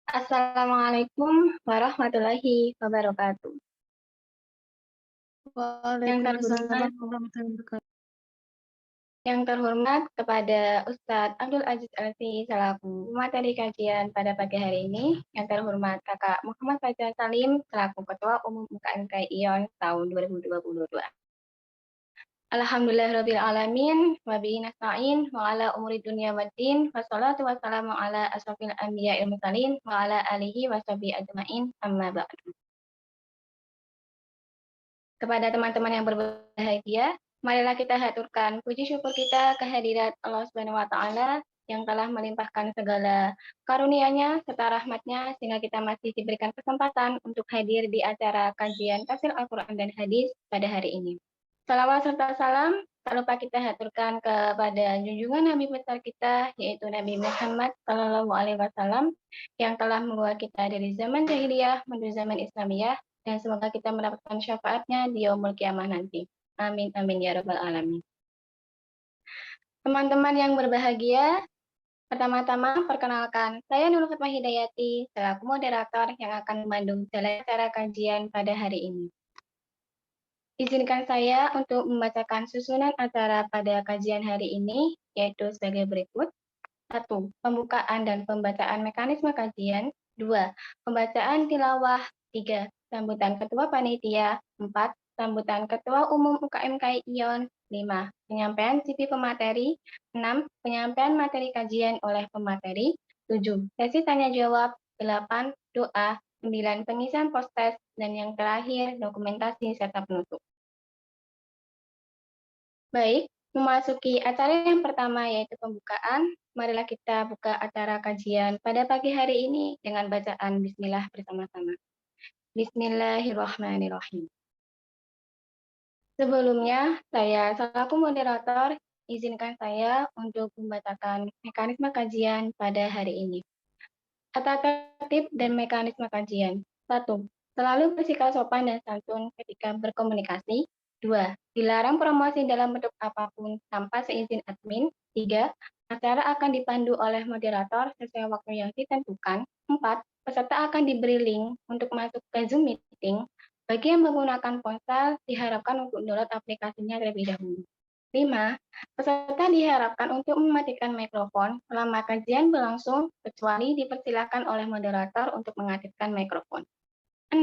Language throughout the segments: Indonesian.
Assalamualaikum warahmatullahi wabarakatuh. Yang terhormat Waalaikumsalam warahmatullahi wabarakatuh. yang terhormat kepada Ustadz Abdul Aziz Elfi selaku materi kajian pada pagi hari ini. Yang terhormat Kakak Muhammad Fajar Salim selaku Ketua Umum UKMK ION tahun 2022. Alhamdulillahirabbil alamin wa bihi nasta'in wa ala umuri dunya waddin wassalatu wassalamu ala asrofil anbiya'il mursalin wa ala alihi washabihi ajmain amma ba'du. Kepada teman-teman yang berbahagia, marilah kita haturkan puji syukur kita kehadirat Allah Subhanahu wa taala yang telah melimpahkan segala karunia-Nya serta rahmat-Nya sehingga kita masih diberikan kesempatan untuk hadir di acara kajian tafsir Al-Qur'an dan hadis pada hari ini. Salawat serta salam tak lupa kita haturkan kepada junjungan Nabi besar kita yaitu Nabi Muhammad Shallallahu alaihi wasallam yang telah membawa kita dari zaman jahiliyah menuju zaman Islamiyah dan semoga kita mendapatkan syafaatnya di yaumul kiamah nanti. Amin, amin, ya rabbal alamin. Teman-teman yang berbahagia, pertama-tama perkenalkan, saya Nurul Fatmah Hidayati, selaku moderator yang akan memandu jalannya acara kajian pada hari ini. Izinkan saya untuk membacakan susunan acara pada kajian hari ini, yaitu sebagai berikut. 1. Pembukaan dan pembacaan mekanisme kajian. 2. Pembacaan tilawah. 3. Sambutan Ketua Panitia. 4. Sambutan Ketua Umum UKMK ION. 5. Penyampaian CV pemateri. 6. Penyampaian materi kajian oleh pemateri. 7. Sesi tanya jawab. 8. Doa. 9. Pengisian post-test. Dan yang terakhir, dokumentasi serta penutup. Baik, memasuki acara yang pertama yaitu pembukaan, marilah kita buka acara kajian pada pagi hari ini dengan bacaan Bismillah bersama-sama. Bismillahirrahmanirrahim. Sebelumnya, saya selaku moderator, izinkan saya untuk membacakan mekanisme kajian pada hari ini. Tata tertib dan mekanisme kajian. 1. Selalu bersikap sopan dan santun ketika berkomunikasi. 2. Dilarang promosi dalam bentuk apapun tanpa seizin admin. 3. Acara akan dipandu oleh moderator sesuai waktu yang ditentukan. 4. Peserta akan diberi link untuk masuk ke Zoom meeting. Bagi yang menggunakan ponsel, diharapkan untuk download aplikasinya terlebih dahulu. 5. Peserta diharapkan untuk mematikan mikrofon selama kajian berlangsung, kecuali dipersilakan oleh moderator untuk mengaktifkan mikrofon. 6.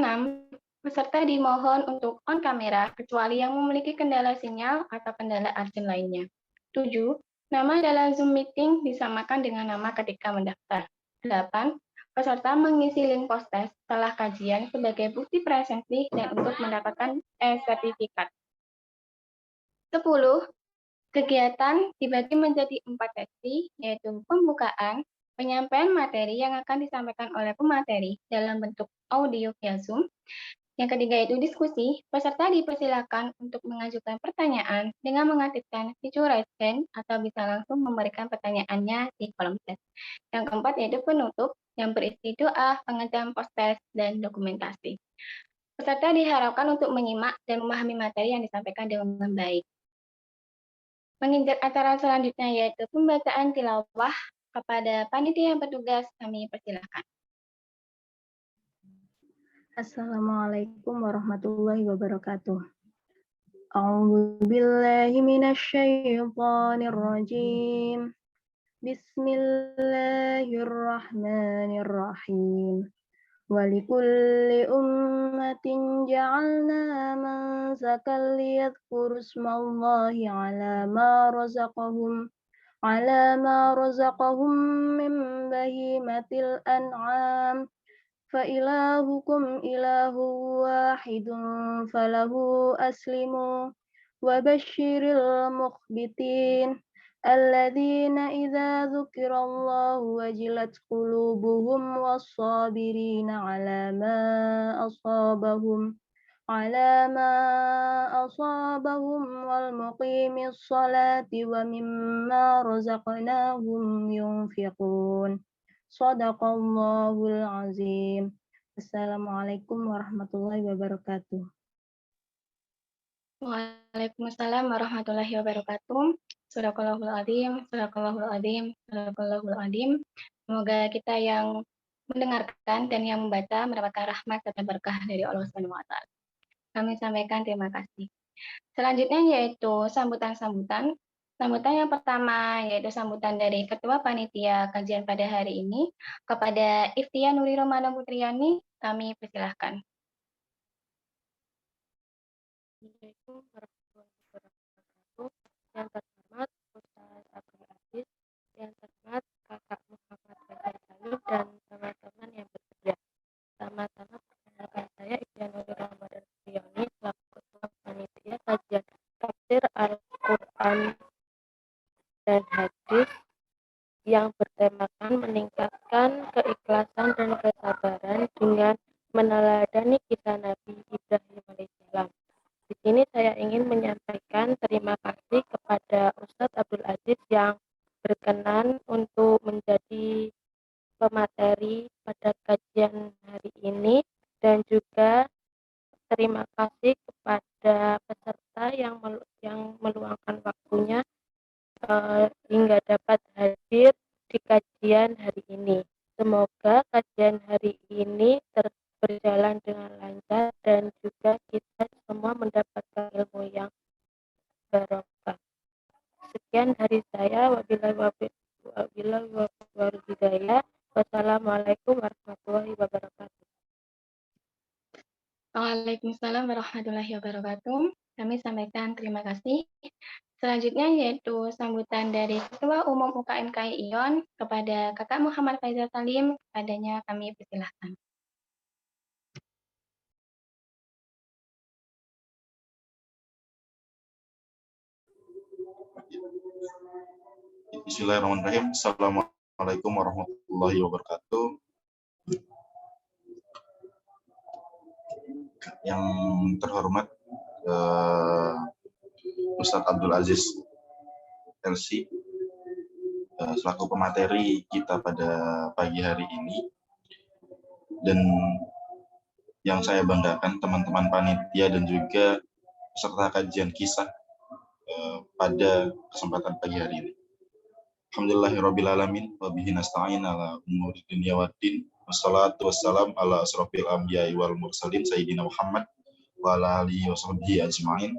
Peserta dimohon untuk on kamera, kecuali yang memiliki kendala sinyal atau kendala urgent lainnya. 7. Nama dalam Zoom meeting disamakan dengan nama ketika mendaftar. 8. Peserta mengisi link post-test setelah kajian sebagai bukti presensi dan untuk mendapatkan sertifikat. 10. Kegiatan dibagi menjadi 4 sesi, yaitu pembukaan, penyampaian materi yang akan disampaikan oleh pemateri dalam bentuk audio via Zoom. Yang ketiga itu diskusi, peserta dipersilakan untuk mengajukan pertanyaan dengan mengaktifkan fitur raise hand atau bisa langsung memberikan pertanyaannya di kolom chat. Yang keempat yaitu penutup yang berisi doa, pengerjaan post-test, dan dokumentasi. Peserta diharapkan untuk menyimak dan memahami materi yang disampaikan dengan baik. Menginjak acara selanjutnya yaitu pembacaan tilawah. Kepada panitia yang bertugas kami persilahkan. Assalamualaikum warahmatullahi wabarakatuh. A'udzu billahi minasyaitonir rajim. Bismillahirrahmanirrahim. Walikulli ummatin ja'alna mansakan liyadhkuru ismallahi ala ma razaqahum min bahimatil an'am. فإلهكم إله واحد فله أسلموا وبشر المخبتين الذين إذا ذكر الله وجلت قلوبهم والصابرين على ما أصابهم والمقيم الصلاة ومما رزقناهم ينفقون. Shadaqallahul azim. Assalamualaikum warahmatullahi wabarakatuh. Waalaikumsalam warahmatullahi wabarakatuh. Shadaqallahul azim, shadaqallahul azim, shadaqallahul azim. Semoga kita yang mendengarkan dan yang membaca mendapatkan rahmat serta berkah dari Allah Subhanahu wa taala. Kami sampaikan terima kasih. Selanjutnya yaitu sambutan-sambutan. Sambutan yang pertama yaitu sambutan dari Ketua Panitia kajian pada hari ini kepada Iftia Nuri Romana Putriani, kami persilahkan. Assalamualaikum warahmatullahi wabarakatuh. Yang terhormat Ustaz Abdul Aziz, yang terhormat Kakak Muhammad Faisal Salim dan teman-teman yang bersedia. Pertama-tama perkenalkan saya Ibtianur Ramadan Fioni selaku Ketua Panitia Kajian Tafsir Al-Quran dan Hadis yang bertemakan meningkatkan keikhlasan dan kesabaran dengan meneladani kisah Nabi Ibrahim alaihissalam. Di sini saya ingin menyampaikan terima kasih kepada Ustadz Abdul Aziz yang berkenan untuk menjadi pemateri pada kajian hari ini, dan juga terima kasih kepada peserta yang meluangkan waktunya hingga dapat hadir di kajian hari ini. Semoga kajian hari ini berjalan dengan lancar dan juga kita semua mendapatkan ilmu yang barokah. Sekian dari saya. Wabillahi hidayah. Wassalamualaikum warahmatullahi wabarakatuh. Waalaikumsalam warahmatullahi wabarakatuh. Kami sampaikan terima kasih. Selanjutnya yaitu sambutan dari Ketua Umum UKM KI ION kepada Kakak Muhammad Faisal Salim, padanya kami persilahkan. Bismillahirrahmanirrahim. Assalamualaikum warahmatullahi wabarakatuh. Yang terhormat Ustadz Abdul Aziz LC selaku pemateri kita pada pagi hari ini, dan yang saya banggakan teman-teman panitia dan juga peserta kajian kisah pada kesempatan pagi hari ini. Alhamdulillahirrabbilalamin wa bihi nasta'in ala umuri dunya waddin wassalatu wassalam ala asrofil anbiya'i wal mursalin sayyidina Muhammad wa ala alihi wa sahbihi ajma'in.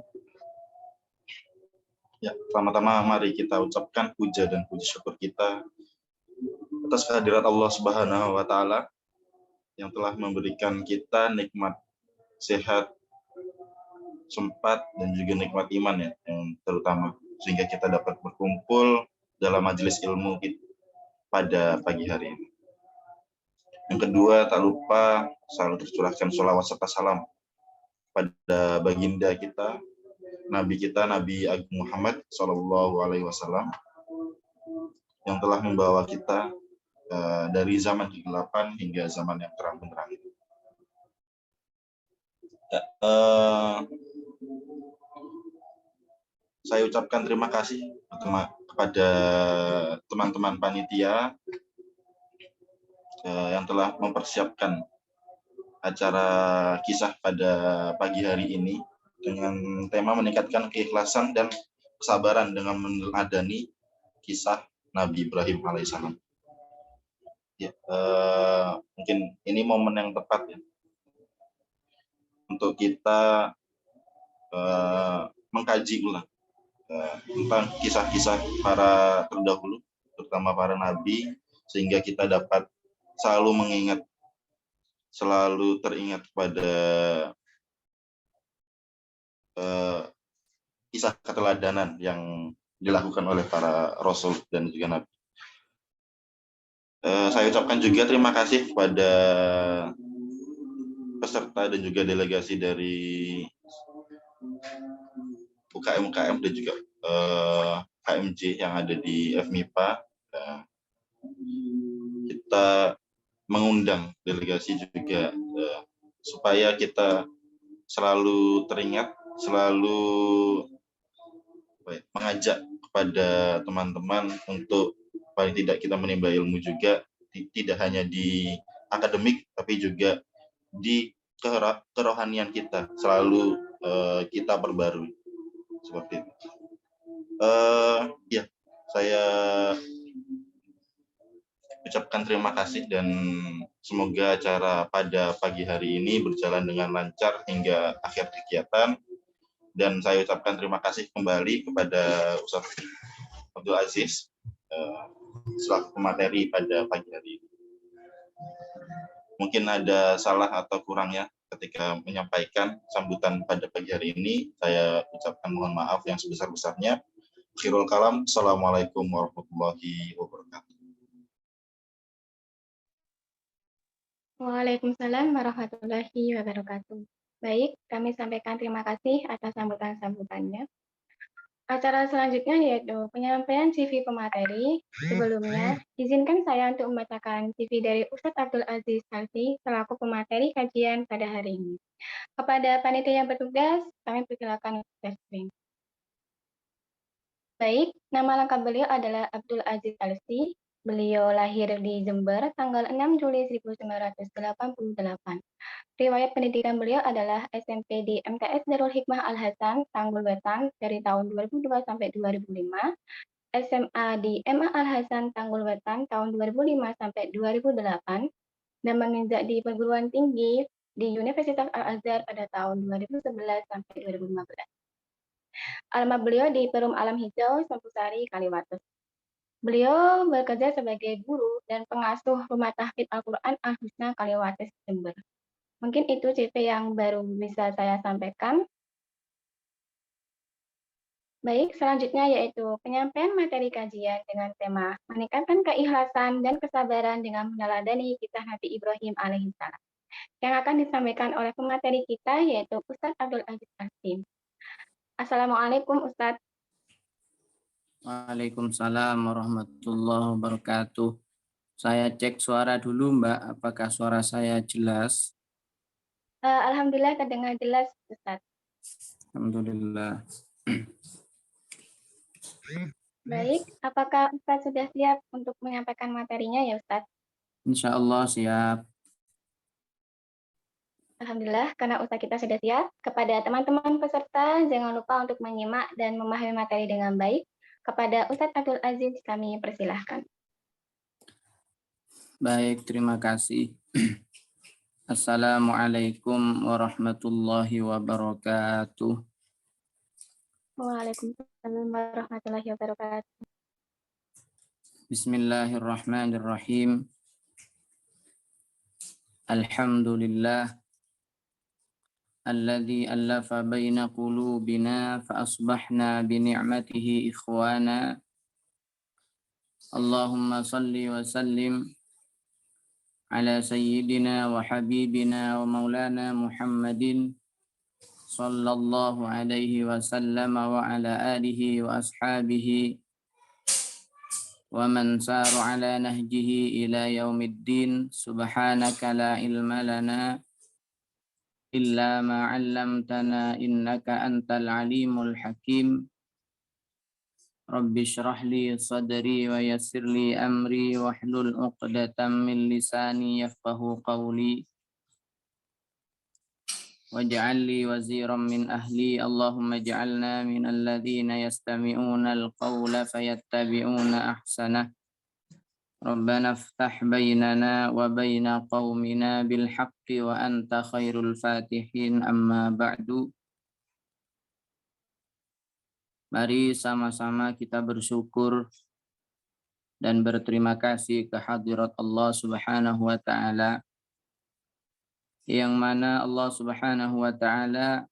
Ya, pertama-tama mari kita ucapkan puja dan puji syukur kita atas kehadirat Allah Subhanahu wa taala yang telah memberikan kita nikmat sehat, sempat, dan juga nikmat iman ya, yang terutama sehingga kita dapat berkumpul dalam majelis ilmu pada pagi hari ini. Yang kedua, tak lupa selalu tercurahkan sholawat serta salam pada baginda kita, Nabi kita, Nabi Agung Muhammad SAW, yang telah membawa kita dari zaman kegelapan hingga zaman yang terang benderang ini. Saya ucapkan terima kasih kepada teman-teman panitia yang telah mempersiapkan acara kisah pada pagi hari ini dengan tema meningkatkan keikhlasan dan kesabaran dengan meneladani kisah Nabi Ibrahim alaihissalam. Ya, mungkin ini momen yang tepat ya untuk kita mengkaji ulang tentang kisah-kisah para terdahulu, terutama para nabi, sehingga kita dapat selalu mengingat, selalu teringat pada kisah keteladanan yang dilakukan oleh para rasul dan juga nabi. Saya ucapkan juga terima kasih kepada peserta dan juga delegasi dari UKM dan juga KMJ yang ada di FMIPA. Kita mengundang delegasi juga supaya kita selalu teringat, selalu mengajak kepada teman-teman untuk paling tidak kita menimba ilmu juga, tidak hanya di akademik tapi juga di kerohanian kita, selalu kita perbarui seperti itu. Ya, saya ucapkan terima kasih dan semoga acara pada pagi hari ini berjalan dengan lancar hingga akhir kegiatan. Dan saya ucapkan terima kasih kembali kepada Ustaz Abdul Aziz selaku pemateri pada pagi hari ini. Mungkin ada salah atau kurangnya ketika menyampaikan sambutan pada pagi hari ini. Saya ucapkan mohon maaf yang sebesar-besarnya. Akhirul kalam, Assalamualaikum warahmatullahi wabarakatuh. Waalaikumsalam warahmatullahi wabarakatuh. Baik, kami sampaikan terima kasih atas sambutan-sambutannya. Acara selanjutnya yaitu penyampaian CV pemateri. Sebelumnya, izinkan saya untuk membacakan CV dari Ustadz Abdul Aziz Salsi selaku pemateri kajian pada hari ini. Kepada panitia yang bertugas, kami persilakan untuk tes screen. Baik, nama lengkap beliau adalah Abdul Aziz Salsi. Beliau lahir di Jember tanggal 6 Juli 1988. Riwayat pendidikan beliau adalah SMP di MTS Darul Hikmah Al Hasan, Tanggul Wetan dari tahun 2002 sampai 2005, SMA di MA Al Hasan, Tanggul Wetan tahun 2005 sampai 2008, dan menginjak di perguruan tinggi di Universitas Al Azhar pada tahun 2011 sampai 2015. Alamat beliau di Perum Alam Hijau, Sempusari, Kaliwates. Beliau bekerja sebagai guru dan pengasuh Rumah Tahfidz Al-Quran Al-Husna Kaliwates, Jember. Mungkin itu CV yang baru bisa saya sampaikan. Baik, selanjutnya yaitu penyampaian materi kajian dengan tema meningkatkan keikhlasan dan kesabaran dengan meneladani kisah Nabi Ibrahim alaihissalam, yang akan disampaikan oleh pemateri kita yaitu Ustadz Abdul Aziz Hasim. Assalamualaikum Ustadz. Waalaikumsalam warahmatullahi wabarakatuh. Saya cek suara dulu Mbak, apakah suara saya jelas? Alhamdulillah terdengar jelas Ustadz. Alhamdulillah. Baik, apakah Ustadz sudah siap untuk menyampaikan materinya ya Ustadz? Insya Allah siap. Alhamdulillah, karena Ustadz kita sudah siap. Kepada teman-teman peserta, jangan lupa untuk menyimak dan memahami materi dengan baik. Kepada Ustadz Abdul Aziz, kami persilahkan. Baik, terima kasih. Assalamualaikum warahmatullahi wabarakatuh. Waalaikumsalam warahmatullahi wabarakatuh. Bismillahirrahmanirrahim. Alhamdulillah. Alladzi allafa baina qulubina fa asbahna bi ni'matihi ikhwana. Allahumma salli wa sallim ala sayyidina wa habibina wa maulana Muhammadin sallallahu alaihi wasallam wa ala alihi wa ashabihi wa man saru ala nahjihi ila yaumiddin. Subhanaka la ilma lana illa ma 'allamtana innaka antal alimul hakim. Rabbi shrah li sadri wa yassir li amri wahlul 'uqdatam min lisani yafqahu qawli. Waj'al li waziran min ahli. Allahumma ij'alna min alladhina yastami'una al-qawla fayattabi'una ahsanah. Rabbana iftah bainana wa baina qaumina bil haqqi wa anta khairul fatihin, amma ba'du. Mari sama-sama kita bersyukur dan berterima kasih kehadirat Allah Subhanahu wa taala, yang mana Allah Subhanahu wa taala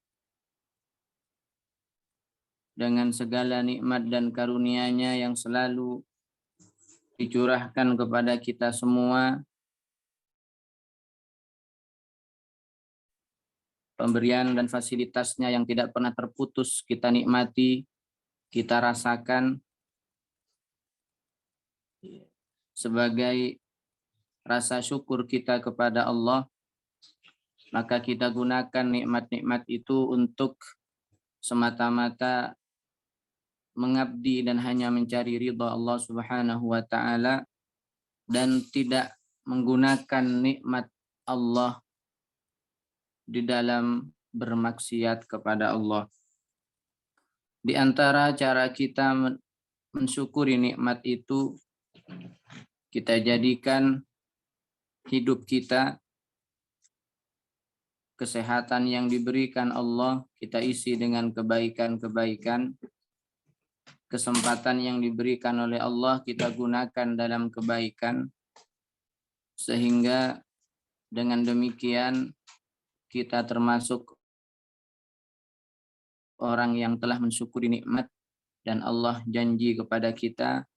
dengan segala nikmat dan karunia-Nya yang selalu dicurahkan kepada kita semua, pemberian dan fasilitasnya yang tidak pernah terputus kita nikmati, kita rasakan sebagai rasa syukur kita kepada Allah. Maka kita gunakan nikmat-nikmat itu untuk semata-mata mengabdi dan hanya mencari ridha Allah Subhanahu wa taala, dan tidak menggunakan nikmat Allah di dalam bermaksiat kepada Allah. Di antara cara kita mensyukuri nikmat itu kita jadikan hidup kita, kesehatan yang diberikan Allah, kita isi dengan kebaikan-kebaikan. Kesempatan yang diberikan oleh Allah, kita gunakan dalam kebaikan. Sehingga dengan demikian, kita termasuk orang yang telah mensyukuri nikmat. Dan Allah janji kepada kita,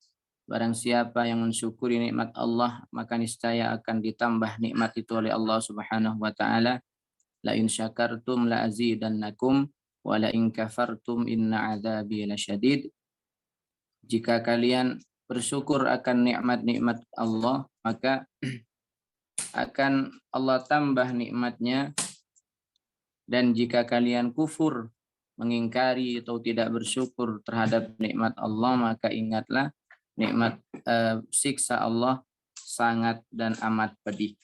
barang siapa yang mensyukuri nikmat Allah, maka niscaya akan ditambah nikmat itu oleh Allah Subhanahu wa taala. La in syakartum la azidannakum wa la in kafartum inna adzabi lasyadid. Jika kalian bersyukur akan nikmat-nikmat Allah, maka akan Allah tambah nikmatnya. Dan jika kalian kufur, mengingkari atau tidak bersyukur terhadap nikmat Allah, maka ingatlah nikmat siksa Allah sangat dan amat pedih.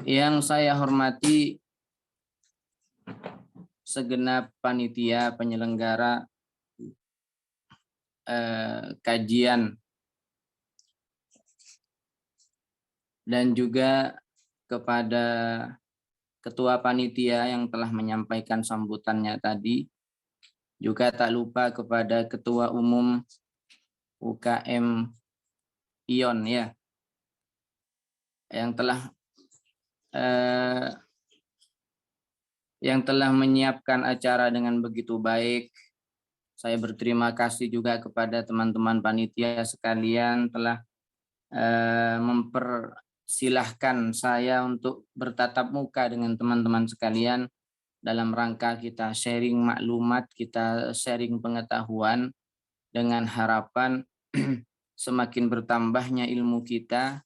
Yang saya hormati segenap panitia penyelenggara kajian dan juga kepada ketua panitia yang telah menyampaikan sambutannya tadi, juga tak lupa kepada ketua umum UKM Ion ya, yang telah menyiapkan acara dengan begitu baik. Saya berterima kasih juga kepada teman-teman panitia sekalian telah mempersilahkan saya untuk bertatap muka dengan teman-teman sekalian dalam rangka kita sharing maklumat, kita sharing pengetahuan dengan harapan semakin bertambahnya ilmu kita,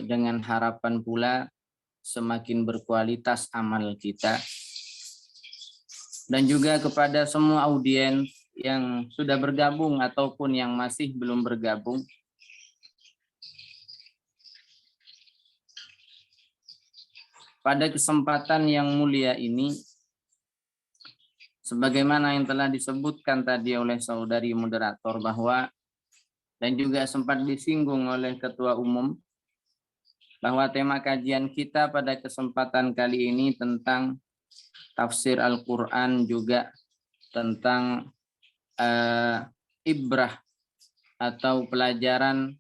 dengan harapan pula semakin berkualitas amal kita. Dan juga kepada semua audiens yang sudah bergabung ataupun yang masih belum bergabung. Pada kesempatan yang mulia ini, sebagaimana yang telah disebutkan tadi oleh saudari moderator bahwa, dan juga sempat disinggung oleh ketua umum, bahwa tema kajian kita pada kesempatan kali ini tentang tafsir Al-Quran, juga tentang ibrah atau pelajaran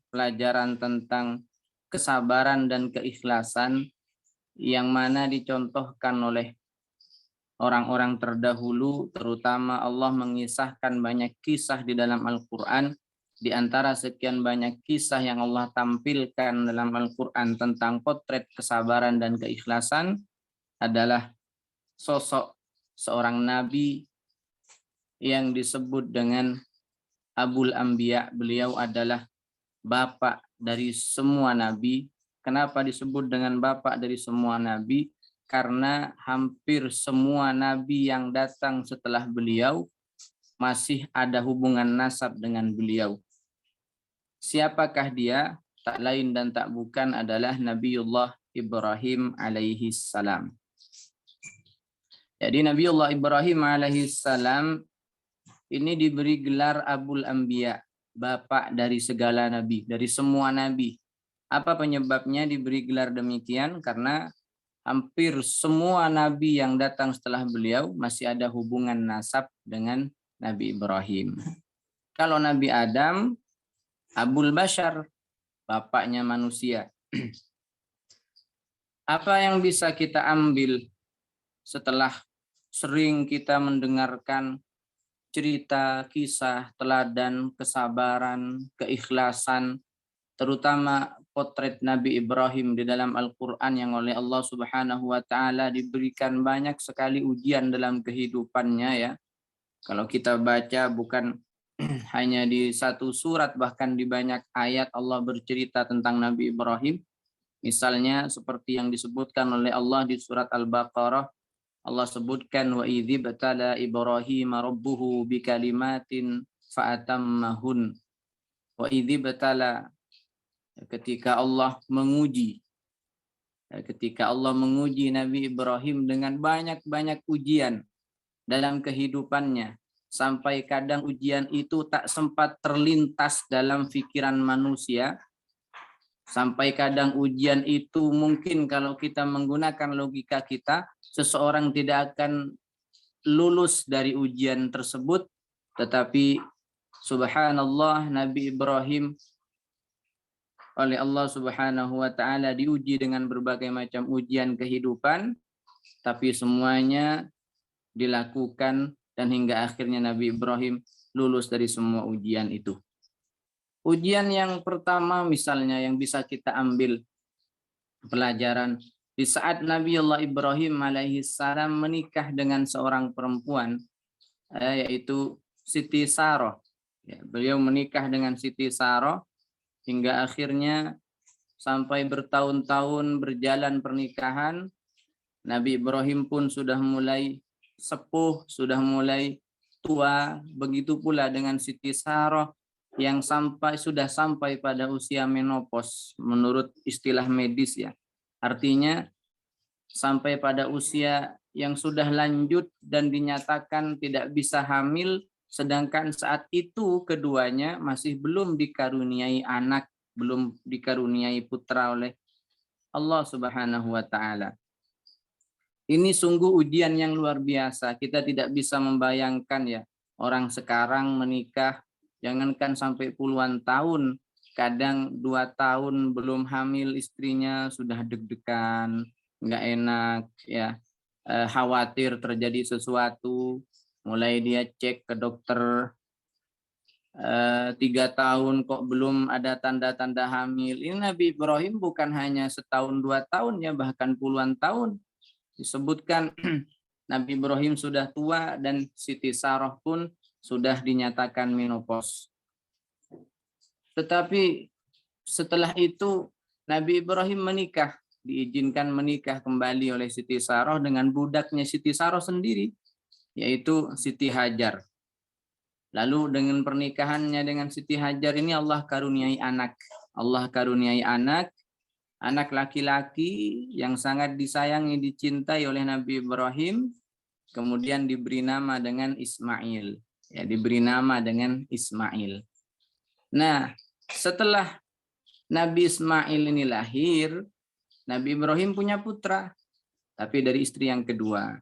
tentang kesabaran dan keikhlasan yang mana dicontohkan oleh orang-orang terdahulu, terutama Allah mengisahkan banyak kisah di dalam Al-Quran. Di antara sekian banyak kisah yang Allah tampilkan dalam Al-Quran tentang potret kesabaran dan keikhlasan adalah sosok seorang nabi yang disebut dengan Abul Anbiya. Beliau adalah bapak dari semua nabi. Kenapa disebut dengan bapak dari semua nabi? Karena hampir semua nabi yang datang setelah beliau masih ada hubungan nasab dengan beliau. Siapakah dia? Tak lain dan tak bukan adalah Nabiullah Ibrahim alaihi salam. Jadi Nabiullah Ibrahim alaihi salam ini diberi gelar Abul Anbiya, bapak dari segala nabi, dari semua nabi. Apa penyebabnya diberi gelar demikian? Karena hampir semua nabi yang datang setelah beliau masih ada hubungan nasab dengan Nabi Ibrahim. Kalau Nabi Adam, Abul Bashar, bapaknya manusia. Apa yang bisa kita ambil setelah sering kita mendengarkan cerita, kisah, teladan, kesabaran, keikhlasan, terutama potret Nabi Ibrahim di dalam Al-Quran yang oleh Allah Subhanahu wa taala diberikan banyak sekali ujian dalam kehidupannya ya. Kalau kita baca bukan hanya di satu surat, bahkan di banyak ayat Allah bercerita tentang Nabi Ibrahim. Misalnya seperti yang disebutkan oleh Allah di surat Al-Baqarah, Allah sebutkan wa idzi batala Ibrahim rabbuhu bikalimatin fa'atammahun. Wa idzi batala, ketika Allah menguji Nabi Ibrahim dengan banyak-banyak ujian dalam kehidupannya. sampai kadang ujian itu tak sempat terlintas dalam pikiran manusia, sampai kadang ujian itu mungkin kalau kita menggunakan logika kita, seseorang tidak akan lulus dari ujian tersebut, tetapi subhanallah, Nabi Ibrahim oleh Allah Subhanahu wa taala diuji dengan berbagai macam ujian kehidupan, tapi semuanya dilakukan dan hingga akhirnya Nabi Ibrahim lulus dari semua ujian itu. Ujian yang pertama misalnya yang bisa kita ambil pelajaran di saat Nabi Allah Ibrahim alaihi salam menikah dengan seorang perempuan yaitu Siti Saroh. Ya, beliau menikah dengan Siti Saroh hingga akhirnya sampai bertahun-tahun berjalan pernikahan, Nabi Ibrahim pun sudah mulai sepuh, sudah mulai tua, begitu pula dengan Siti Saroh yang sudah sampai pada usia menopause menurut istilah medis ya. Artinya sampai pada usia yang sudah lanjut dan dinyatakan tidak bisa hamil, sedangkan saat itu keduanya masih belum dikaruniai anak, belum dikaruniai putra oleh Allah Subhanahu wa taala. Ini sungguh ujian yang luar biasa. Kita tidak bisa membayangkan ya, orang sekarang menikah jangankan sampai puluhan tahun, kadang 2 tahun belum hamil istrinya sudah deg-degan, nggak enak ya, khawatir terjadi sesuatu, mulai dia cek ke dokter, 3 tahun kok belum ada tanda-tanda hamil. Ini Nabi Ibrahim bukan hanya setahun 2 tahun ya, bahkan puluhan tahun. Disebutkan Nabi Ibrahim sudah tua dan Siti Saroh pun sudah dinyatakan menopause. Tetapi setelah itu Nabi Ibrahim menikah, diizinkan menikah kembali oleh Siti Saroh dengan budaknya Siti Saroh sendiri, yaitu Siti Hajar. Lalu dengan pernikahannya dengan Siti Hajar ini Allah karuniai anak. Allah karuniai anak laki-laki yang sangat disayangi, dicintai oleh Nabi Ibrahim, kemudian diberi nama dengan Ismail. Ya, diberi nama dengan Ismail. Nah, setelah Nabi Ismail ini lahir, Nabi Ibrahim punya putra, tapi dari istri yang kedua.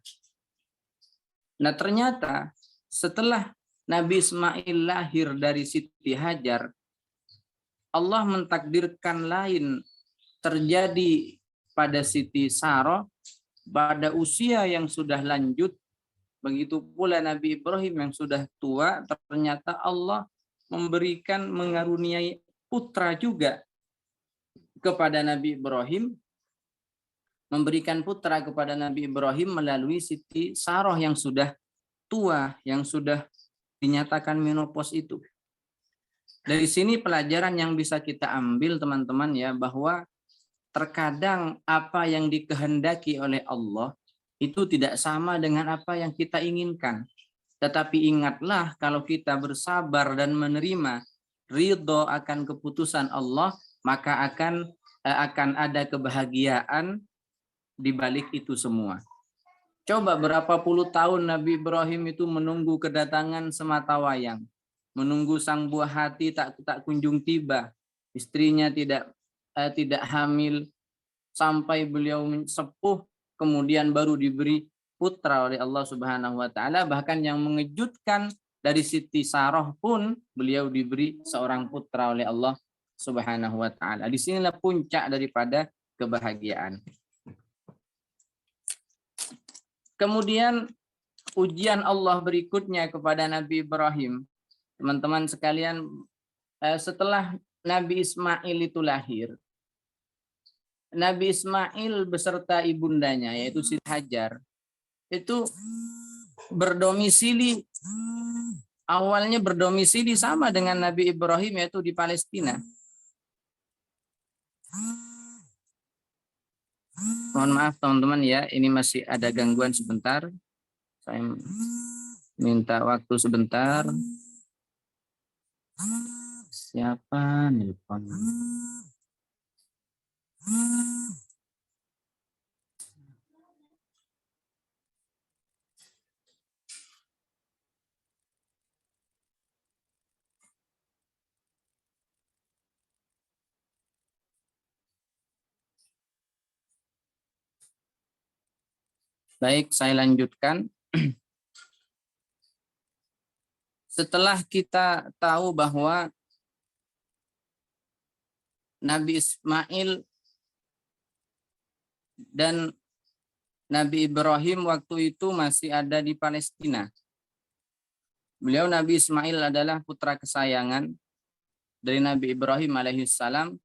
Nah, ternyata setelah Nabi Ismail lahir dari Siti Hajar, Allah mentakdirkan lain terjadi pada Siti Saroh pada usia yang sudah lanjut. Begitu pula Nabi Ibrahim yang sudah tua, ternyata Allah mengaruniai putra juga kepada Nabi Ibrahim, memberikan putra kepada Nabi Ibrahim melalui Siti Saroh yang sudah tua, yang sudah dinyatakan menopause itu. Dari sini pelajaran yang bisa kita ambil teman-teman ya, bahwa terkadang apa yang dikehendaki oleh Allah itu tidak sama dengan apa yang kita inginkan. Tetapi ingatlah, kalau kita bersabar dan menerima ridho akan keputusan Allah, maka akan ada kebahagiaan di balik itu semua. Coba berapa puluh tahun Nabi Ibrahim itu menunggu kedatangan sematawayang, menunggu sang buah hati tak kunjung tiba, istrinya tidak hamil, sampai beliau sepuh kemudian baru diberi putra oleh Allah Subhanahu wa taala. Bahkan yang mengejutkan, dari Siti Saroh pun beliau diberi seorang putra oleh Allah Subhanahu wa taala. Disinilah puncak daripada kebahagiaan. Kemudian ujian Allah berikutnya kepada Nabi Ibrahim. Teman-teman sekalian, setelah Nabi Ismail itu lahir, Nabi Ismail beserta ibundanya yaitu Siti Hajar itu awalnya berdomisili sama dengan Nabi Ibrahim, yaitu di Palestina. Mohon maaf teman-teman ya, ini masih ada gangguan sebentar. Saya minta waktu sebentar. Siapa nelpon? Baik, saya lanjutkan. Setelah kita tahu bahwa Nabi Ismail dan Nabi Ibrahim waktu itu masih ada di Palestina. Beliau Nabi Ismail adalah putra kesayangan dari Nabi Ibrahim alaihissalam,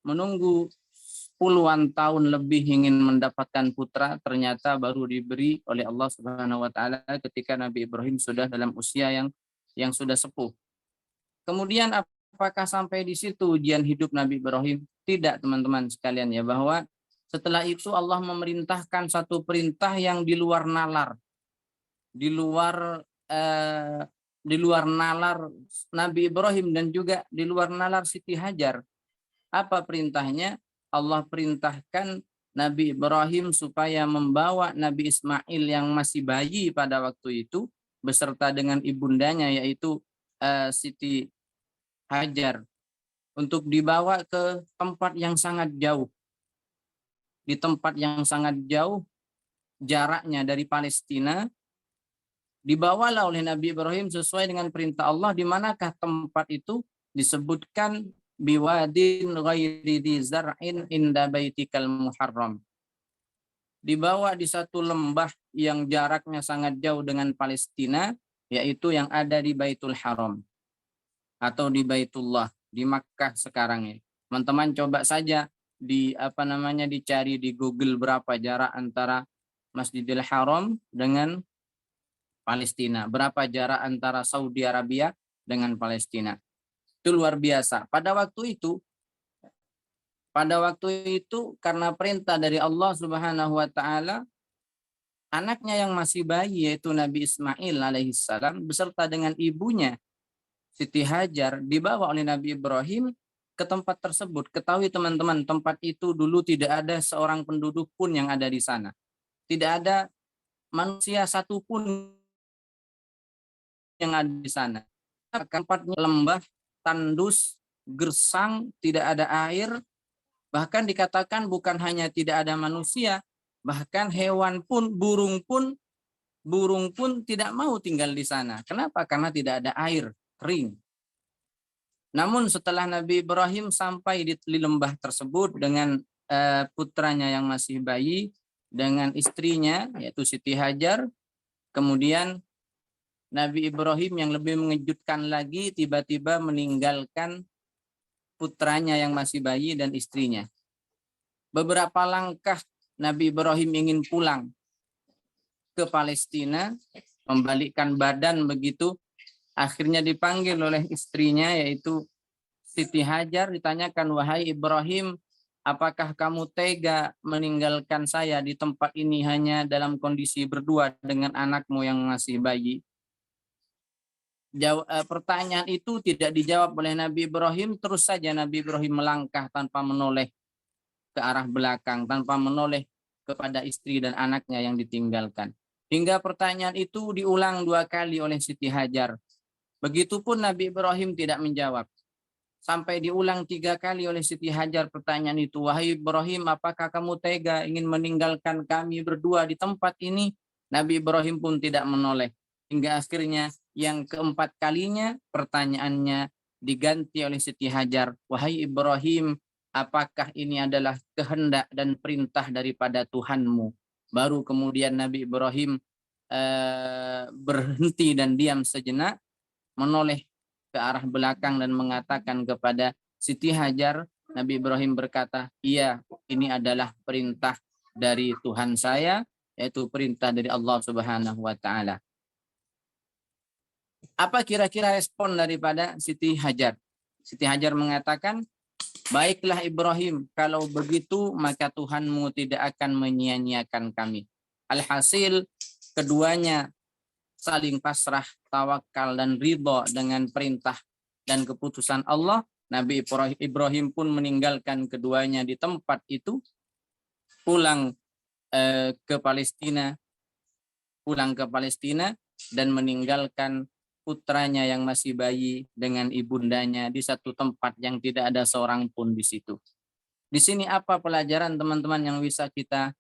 menunggu puluhan tahun lebih ingin mendapatkan putra, ternyata baru diberi oleh Allah Subhanahu wa taala ketika Nabi Ibrahim sudah dalam usia yang sudah sepuh. Kemudian apakah sampai di situ ujian hidup Nabi Ibrahim? Tidak, teman-teman sekalian ya, bahwa setelah itu Allah memerintahkan satu perintah yang di luar nalar. Di luar nalar Nabi Ibrahim dan juga di luar nalar Siti Hajar. Apa perintahnya? Allah perintahkan Nabi Ibrahim supaya membawa Nabi Ismail yang masih bayi pada waktu itu beserta dengan ibundanya yaitu Siti Hajar untuk dibawa ke tempat yang sangat jauh. Di tempat yang sangat jauh jaraknya dari Palestina, dibawalah oleh Nabi Ibrahim sesuai dengan perintah Allah. Di manakah tempat itu? Disebutkan biwadin ghairi di zar'in inda baitikal muharram. Dibawa di satu lembah yang jaraknya sangat jauh dengan Palestina, yaitu yang ada di Baitul Haram atau di Baitullah di Makkah sekarang ini. Teman-teman coba saja dicari di Google berapa jarak antara Masjidil Haram dengan Palestina, berapa jarak antara Saudi Arabia dengan Palestina. Itu luar biasa. Pada waktu itu karena perintah dari Allah Subhanahu wa taala, anaknya yang masih bayi yaitu Nabi Ismail alaihissalam beserta dengan ibunya Siti Hajar dibawa oleh Nabi Ibrahim ke tempat tersebut. Ketahui teman-teman, tempat itu dulu tidak ada seorang penduduk pun yang ada di sana. Tidak ada manusia satupun yang ada di sana. Tempatnya lembah, tandus, gersang, tidak ada air. Bahkan dikatakan bukan hanya tidak ada manusia, bahkan hewan pun, burung pun tidak mau tinggal di sana. Kenapa? Karena tidak ada air, kering. Namun setelah Nabi Ibrahim sampai di lembah tersebut dengan putranya yang masih bayi, dengan istrinya yaitu Siti Hajar, kemudian Nabi Ibrahim yang lebih mengejutkan lagi tiba-tiba meninggalkan putranya yang masih bayi dan istrinya. Beberapa langkah Nabi Ibrahim ingin pulang ke Palestina, membalikkan badan begitu, akhirnya dipanggil oleh istrinya yaitu Siti Hajar, ditanyakan, "Wahai Ibrahim, apakah kamu tega meninggalkan saya di tempat ini hanya dalam kondisi berdua dengan anakmu yang masih bayi?" Pertanyaan itu tidak dijawab oleh Nabi Ibrahim. Terus saja Nabi Ibrahim melangkah tanpa menoleh ke arah belakang, tanpa menoleh kepada istri dan anaknya yang ditinggalkan. Hingga pertanyaan itu diulang 2 kali oleh Siti Hajar. Begitupun Nabi Ibrahim tidak menjawab. Sampai diulang 3 kali oleh Siti Hajar pertanyaan itu. "Wahai Ibrahim, apakah kamu tega ingin meninggalkan kami berdua di tempat ini?" Nabi Ibrahim pun tidak menoleh. Hingga akhirnya yang keempat kalinya pertanyaannya diganti oleh Siti Hajar. "Wahai Ibrahim, apakah ini adalah kehendak dan perintah daripada Tuhanmu?" Baru kemudian Nabi Ibrahim berhenti dan diam sejenak, menoleh ke arah belakang dan mengatakan kepada Siti Hajar, Nabi Ibrahim berkata, "Iya, ini adalah perintah dari Tuhan saya, yaitu perintah dari Allah Subhanahu wa taala." Apa kira-kira respon daripada Siti Hajar? Siti Hajar mengatakan, "Baiklah Ibrahim, kalau begitu maka Tuhanmu tidak akan menyia-nyiakan kami." Alhasil keduanya saling pasrah, tawakal dan ridho dengan perintah dan keputusan Allah. Nabi Ibrahim pun meninggalkan keduanya di tempat itu, pulang ke Palestina dan meninggalkan putranya yang masih bayi dengan ibundanya di satu tempat yang tidak ada seorang pun di situ. Di sini apa pelajaran teman-teman yang bisa kita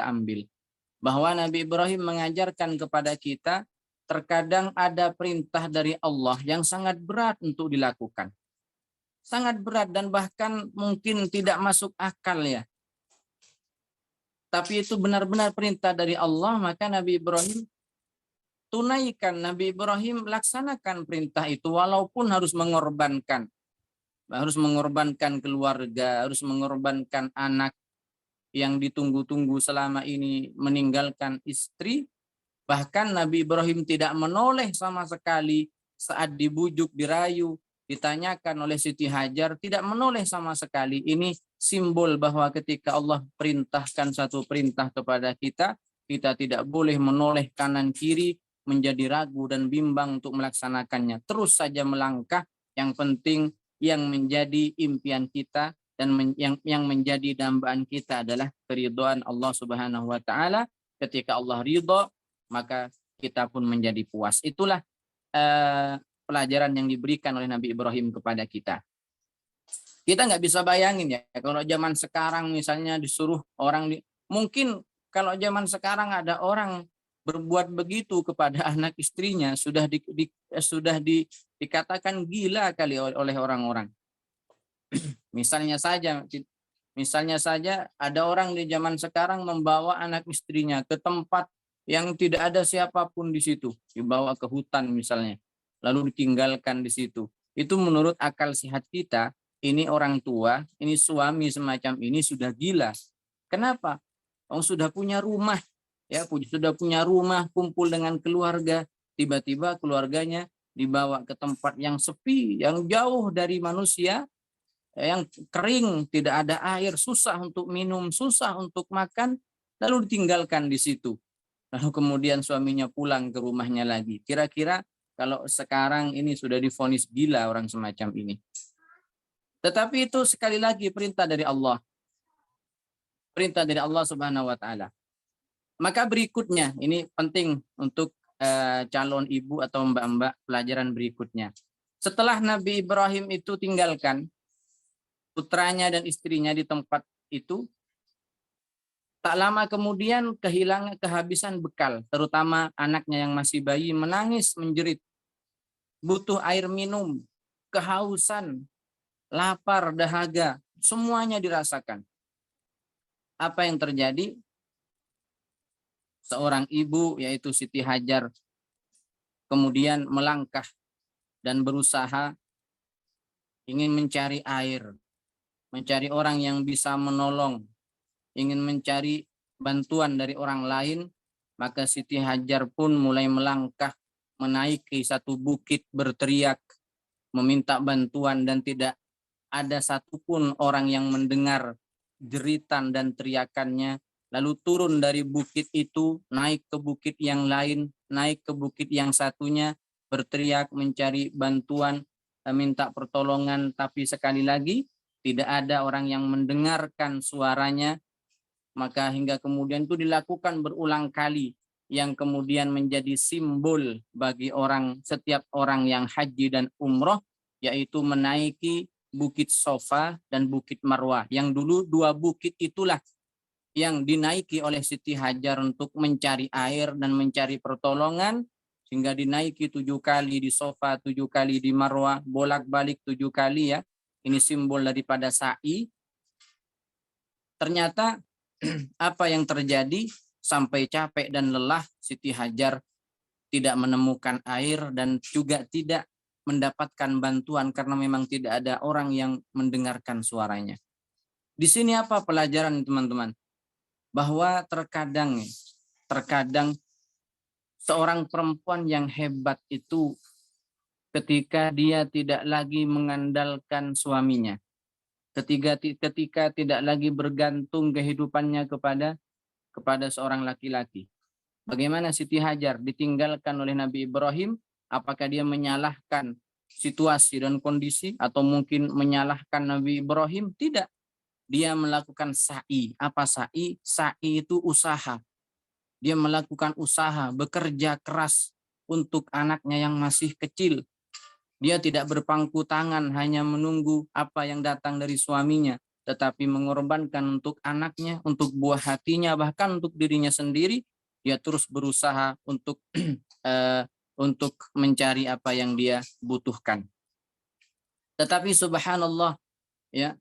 ambil? bahwa Nabi Ibrahim mengajarkan kepada kita terkadang ada perintah dari Allah yang sangat berat untuk dilakukan. Sangat berat dan bahkan mungkin tidak masuk akal ya. Tapi itu benar-benar perintah dari Allah, maka Nabi Ibrahim tunaikan, Nabi Ibrahim laksanakan perintah itu walaupun harus mengorbankan. Harus mengorbankan keluarga, harus mengorbankan anak yang ditunggu-tunggu selama ini, meninggalkan istri. Bahkan Nabi Ibrahim tidak menoleh sama sekali saat dibujuk, dirayu, ditanyakan oleh Siti Hajar, tidak menoleh sama sekali. Ini simbol bahwa ketika Allah perintahkan satu perintah kepada kita, kita tidak boleh menoleh kanan kiri, menjadi ragu dan bimbang untuk melaksanakannya. Terus saja melangkah, yang penting yang menjadi impian kita dan yang menjadi dambaan kita adalah keridhaan Allah Subhanahu wa taala. Ketika Allah ridha, maka kita pun menjadi puas. Itulah pelajaran yang diberikan oleh Nabi Ibrahim kepada kita. Kita nggak bisa bayangin ya, kalau zaman sekarang misalnya disuruh orang, mungkin kalau zaman sekarang ada orang berbuat begitu kepada anak istrinya, sudah dikatakan gila kali oleh orang-orang. Misalnya saja ada orang di zaman sekarang membawa anak istrinya ke tempat yang tidak ada siapapun di situ, dibawa ke hutan misalnya, lalu ditinggalkan di situ. Itu menurut akal sehat kita, ini orang tua, ini suami semacam ini sudah gila. Kenapa? Orang sudah punya rumah, ya, sudah punya rumah, kumpul dengan keluarga, tiba-tiba keluarganya dibawa ke tempat yang sepi, yang jauh dari manusia, yang kering, tidak ada air, susah untuk minum, susah untuk makan, lalu ditinggalkan di situ. Lalu kemudian suaminya pulang ke rumahnya lagi. Kira-kira kalau sekarang ini sudah divonis gila orang semacam ini. Tetapi itu sekali lagi perintah dari Allah. Perintah dari Allah Subhanahu wa taala. Maka berikutnya, ini penting untuk calon ibu atau mbak-mbak, pelajaran berikutnya. Setelah Nabi Ibrahim itu tinggalkan putranya dan istrinya di tempat itu, tak lama kemudian kehabisan bekal, terutama anaknya yang masih bayi menangis menjerit, butuh air minum, kehausan, lapar, dahaga, semuanya dirasakan. Apa yang terjadi? Seorang ibu, yaitu Siti Hajar, kemudian melangkah dan berusaha ingin mencari air, mencari orang yang bisa menolong, ingin mencari bantuan dari orang lain. Maka Siti Hajar pun mulai melangkah menaiki satu bukit, berteriak meminta bantuan, dan tidak ada satupun orang yang mendengar jeritan dan teriakannya. Lalu turun dari bukit itu, naik ke bukit yang lain, naik ke bukit yang satunya, berteriak mencari bantuan, minta pertolongan, tapi sekali lagi tidak ada orang yang mendengarkan suaranya. Maka hingga kemudian itu dilakukan berulang kali, yang kemudian menjadi simbol bagi setiap orang yang haji dan umroh, yaitu menaiki Bukit Sofa dan Bukit Marwah. Yang dulu dua bukit itulah yang dinaiki oleh Siti Hajar untuk mencari air dan mencari pertolongan, sehingga dinaiki 7 kali di Sofa, 7 kali di Marwah, bolak-balik 7 kali ya. Ini simbol daripada sa'i. Ternyata apa yang terjadi, sampai capek dan lelah Siti Hajar tidak menemukan air dan juga tidak mendapatkan bantuan karena memang tidak ada orang yang mendengarkan suaranya. Di sini apa pelajaran teman-teman? Bahwa terkadang seorang perempuan yang hebat itu ketika dia tidak lagi mengandalkan suaminya, ketika tidak lagi bergantung kehidupannya kepada seorang laki-laki. Bagaimana Siti Hajar ditinggalkan oleh Nabi Ibrahim? Apakah dia menyalahkan situasi dan kondisi atau mungkin menyalahkan Nabi Ibrahim? Tidak. Dia melakukan sa'i. Apa sa'i? Sa'i itu usaha. Dia melakukan usaha, bekerja keras untuk anaknya yang masih kecil. Dia tidak berpangku tangan hanya menunggu apa yang datang dari suaminya, tetapi mengorbankan untuk anaknya, untuk buah hatinya, bahkan untuk dirinya sendiri, dia terus berusaha untuk untuk mencari apa yang dia butuhkan. Tetapi subhanallah, ya,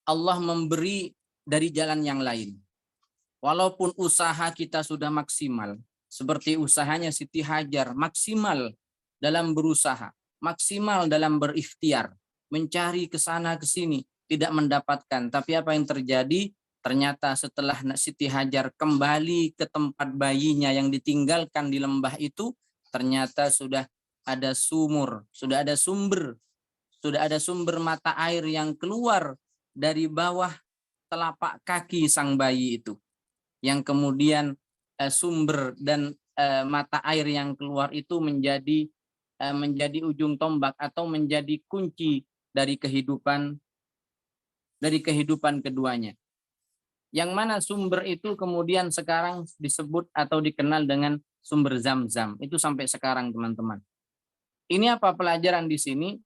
Allah memberi dari jalan yang lain. Walaupun usaha kita sudah maksimal, seperti usahanya Siti Hajar, maksimal dalam berusaha, maksimal dalam berikhtiar, mencari ke sana ke sini, tidak mendapatkan. Tapi apa yang terjadi? Ternyata setelah Siti Hajar kembali ke tempat bayinya yang ditinggalkan di lembah itu, ternyata sudah ada sumur, sudah ada sumber mata air yang keluar dari bawah telapak kaki sang bayi itu. Yang kemudian sumber dan mata air yang keluar itu menjadi ujung tombak atau menjadi kunci dari kehidupan keduanya. Yang mana sumber itu kemudian sekarang disebut atau dikenal dengan sumber Zam-Zam. Itu sampai sekarang, teman-teman. Ini apa pelajaran di sini?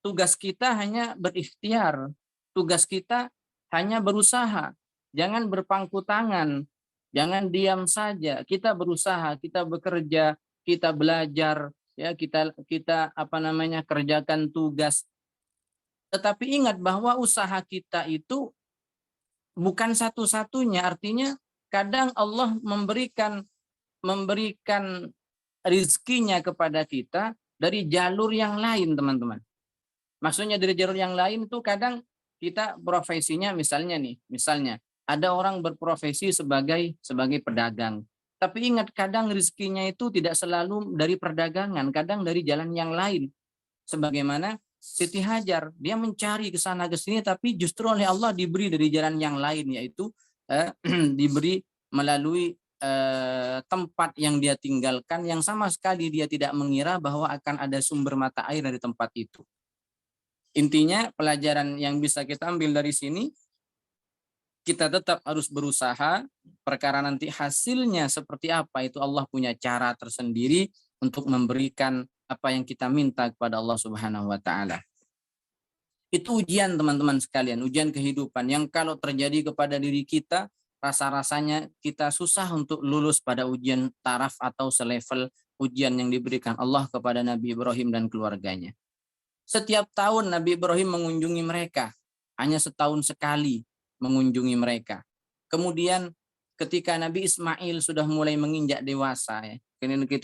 Tugas kita hanya berikhtiar. Tugas kita hanya berusaha. Jangan berpangku tangan. Jangan diam saja. Kita berusaha, kita bekerja, kita belajar, ya, kita kerjakan tugas. Tetapi ingat bahwa usaha kita itu bukan satu-satunya, artinya kadang Allah memberikan rizkinya kepada kita dari jalur yang lain, teman-teman. Maksudnya dari jalur yang lain itu kadang kita profesinya misalnya ada orang berprofesi sebagai pedagang. Tapi ingat, kadang rizkinya itu tidak selalu dari perdagangan, kadang dari jalan yang lain. Sebagaimana Siti Hajar, dia mencari ke sana ke sini, tapi justru oleh Allah diberi dari jalan yang lain, yaitu diberi melalui tempat yang dia tinggalkan, yang sama sekali dia tidak mengira bahwa akan ada sumber mata air dari tempat itu. Intinya pelajaran yang bisa kita ambil dari sini, kita tetap harus berusaha. Perkara nanti hasilnya seperti apa, itu Allah punya cara tersendiri untuk memberikan apa yang kita minta kepada Allah Subhanahu wa taala. Itu ujian, teman-teman sekalian, ujian kehidupan yang kalau terjadi kepada diri kita, rasa-rasanya kita susah untuk lulus pada ujian taraf atau selevel ujian yang diberikan Allah kepada Nabi Ibrahim dan keluarganya. Setiap tahun Nabi Ibrahim mengunjungi mereka, hanya setahun sekali mengunjungi mereka. Kemudian ketika Nabi Ismail sudah mulai menginjak dewasa, ya,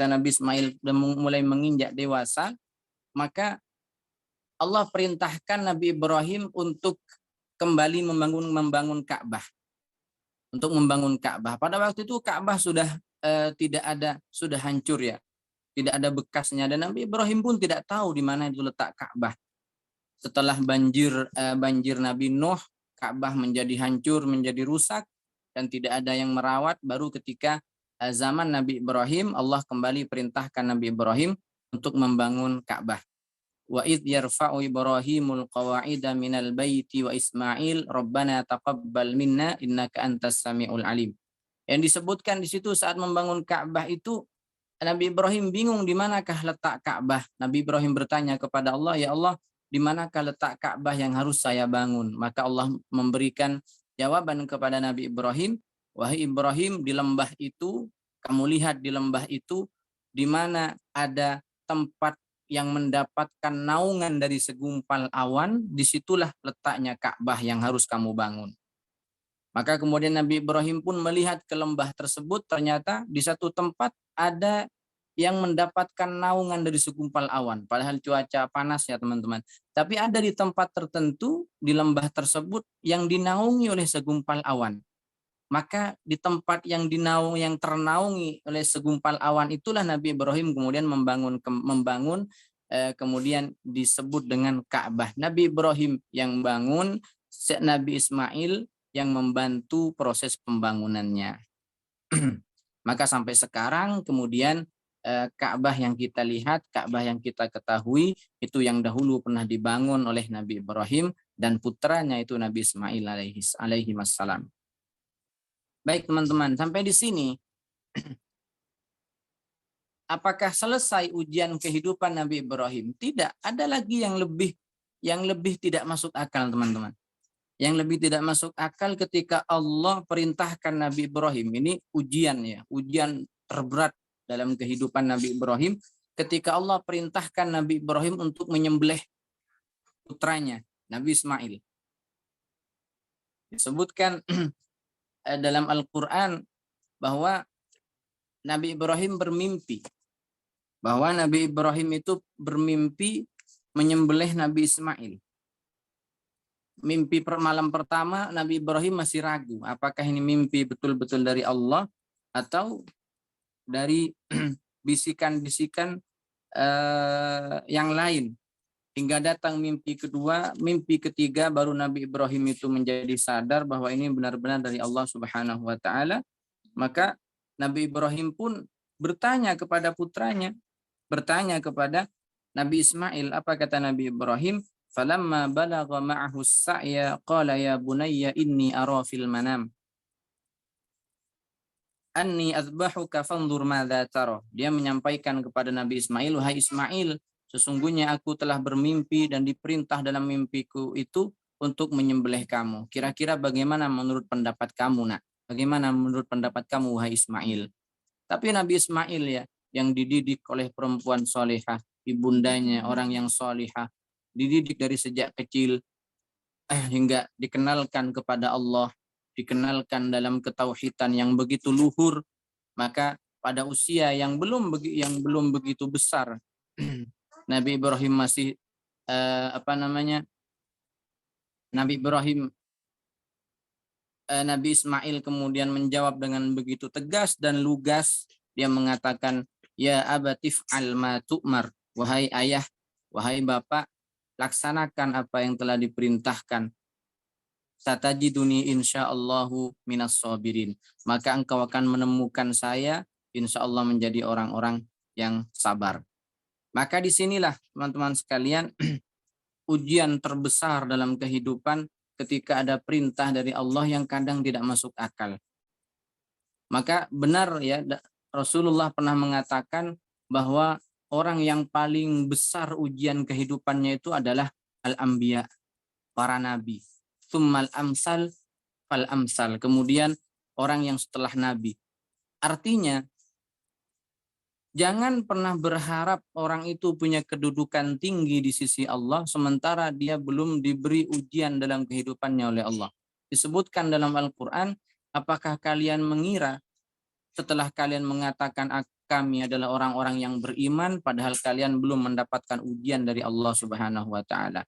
Nabi Ismail sudah mulai menginjak dewasa, maka Allah perintahkan Nabi Ibrahim untuk kembali membangun Ka'bah. Untuk membangun Ka'bah. Pada waktu itu Ka'bah sudah tidak ada, sudah hancur, ya. Tidak ada bekasnya, dan Nabi Ibrahim pun tidak tahu di mana itu letak Ka'bah. Setelah banjir Nabi Nuh, Ka'bah menjadi hancur, menjadi rusak, dan tidak ada yang merawat. Baru ketika zaman Nabi Ibrahim, Allah kembali perintahkan Nabi Ibrahim untuk membangun Ka'bah. Wa idh yarfa'u Ibrahimul qawa'ida minal baiti wa Ismail Rabbana taqabbal minna innaka antas samiul alim. Yang disebutkan di situ saat membangun Ka'bah itu, Nabi Ibrahim bingung di manakah letak Ka'bah. Nabi Ibrahim bertanya kepada Allah, ya Allah, di manakah letak Ka'bah yang harus saya bangun? Maka Allah memberikan jawaban kepada Nabi Ibrahim, wahai Ibrahim, di lembah itu, kamu lihat di lembah itu, di mana ada tempat yang mendapatkan naungan dari segumpal awan, disitulah letaknya Ka'bah yang harus kamu bangun. Maka kemudian Nabi Ibrahim pun melihat ke lembah tersebut, ternyata di satu tempat ada yang mendapatkan naungan dari segumpal awan. Padahal cuaca panas, ya teman-teman. Tapi ada di tempat tertentu di lembah tersebut yang dinaungi oleh segumpal awan. Maka di tempat yang ternaungi oleh segumpal awan itulah Nabi Ibrahim kemudian membangun kemudian disebut dengan Ka'bah. Nabi Ibrahim yang bangun, Nabi Ismail yang membantu proses pembangunannya. Maka sampai sekarang kemudian Ka'bah yang kita lihat, Ka'bah yang kita ketahui, itu yang dahulu pernah dibangun oleh Nabi Ibrahim dan putranya itu Nabi Ismail alaihi wassalam. Baik teman-teman, sampai di sini apakah selesai ujian kehidupan Nabi Ibrahim? Tidak, ada lagi yang lebih tidak masuk akal, teman-teman. Yang lebih tidak masuk akal ketika Allah perintahkan Nabi Ibrahim, ini ujian, ya, ujian terberat dalam kehidupan Nabi Ibrahim ketika Allah perintahkan Nabi Ibrahim untuk menyembelih putranya Nabi Ismail. Disebutkan dalam Al-Quran bahwa Nabi Ibrahim bermimpi, bahwa Nabi Ibrahim itu bermimpi menyembelih Nabi Ismail. Mimpi malam pertama Nabi Ibrahim masih ragu apakah ini mimpi betul-betul dari Allah atau dari bisikan-bisikan yang lain. Hingga datang mimpi kedua, mimpi ketiga, baru Nabi Ibrahim itu menjadi sadar bahwa ini benar-benar dari Allah Subhanahu wa Ta'ala. Maka Nabi Ibrahim pun bertanya kepada putranya, bertanya kepada Nabi Ismail. Apa kata Nabi Ibrahim? Falamma balagha ma'ahu as-sa'ya qala ya bunayya inni ara fil manam anni azbahuka fanzur madza tara. Dia menyampaikan kepada Nabi Ismail, wahai Ismail, sesungguhnya aku telah bermimpi dan diperintah dalam mimpiku itu untuk menyembelih kamu. Kira-kira bagaimana menurut pendapat kamu, Nak? Bagaimana menurut pendapat kamu, wahai Ismail? Tapi Nabi Ismail ya, yang dididik oleh perempuan solehah, ibundanya orang yang solehah, dididik dari sejak kecil hingga dikenalkan kepada Allah, dikenalkan dalam ketauhidan yang begitu luhur, maka pada usia yang belum begitu besar, Nabi Ibrahim masih Nabi Ismail kemudian menjawab dengan begitu tegas dan lugas. Dia mengatakan, ya abatif al ma tu'mar, wahai ayah, wahai bapak, laksanakan apa yang telah diperintahkan. Satajiduni insyaallahu minas sabirin. Maka engkau akan menemukan saya insyaallah menjadi orang-orang yang sabar. Maka disinilah teman-teman sekalian ujian terbesar dalam kehidupan ketika ada perintah dari Allah yang kadang tidak masuk akal. Maka benar ya, Rasulullah pernah mengatakan bahwa orang yang paling besar ujian kehidupannya itu adalah al-anbiya, para nabi. Tsummal amsal fal amsal. Kemudian orang yang setelah nabi. Artinya jangan pernah berharap orang itu punya kedudukan tinggi di sisi Allah sementara dia belum diberi ujian dalam kehidupannya oleh Allah. Disebutkan dalam Al-Quran, apakah kalian mengira setelah kalian mengatakan kami adalah orang-orang yang beriman padahal kalian belum mendapatkan ujian dari Allah Subhanahu wa Ta'ala.